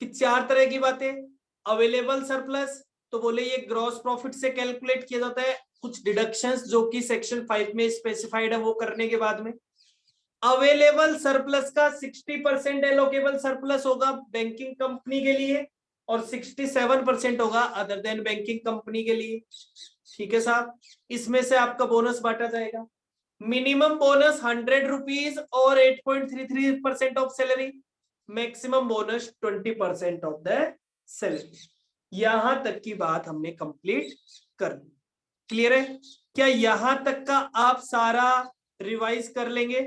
कि 4 तरह की बातें। अवेलेबल सरप्लस, तो बोले ये ग्रॉस प्रॉफिट से कैलकुलेट किया जाता है, कुछ डिडक्शंस जो कि सेक्शन 5 में स्पेसिफाइड है वो करने के बाद में। अवेलेबल सरप्लस का 60% एलोकेबल सरप्लस होगा बैंकिंग कंपनी के लिए और 67% होगा अदर देन बैंकिंग कंपनी के लिए। ठीक है साहब, इसमें से आपका बोनस बांटा जाएगा। मिनिमम बोनस 100 रुपीज और 8.33% of salary, maximum bonus 20% of the salary. यहां तक की बात हमने कंप्लीट कर दी। क्लियर है? क्या यहां तक का आप सारा रिवाइज कर लेंगे?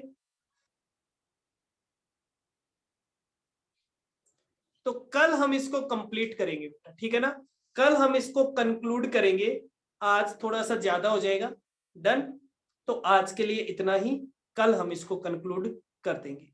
तो कल हम इसको कंप्लीट करेंगे बेटा, ठीक है ना? कल हम इसको कंक्लूड करेंगे, आज थोड़ा सा ज्यादा हो जाएगा। डन? तो आज के लिए इतना ही, कल हम इसको कंक्लूड कर देंगे।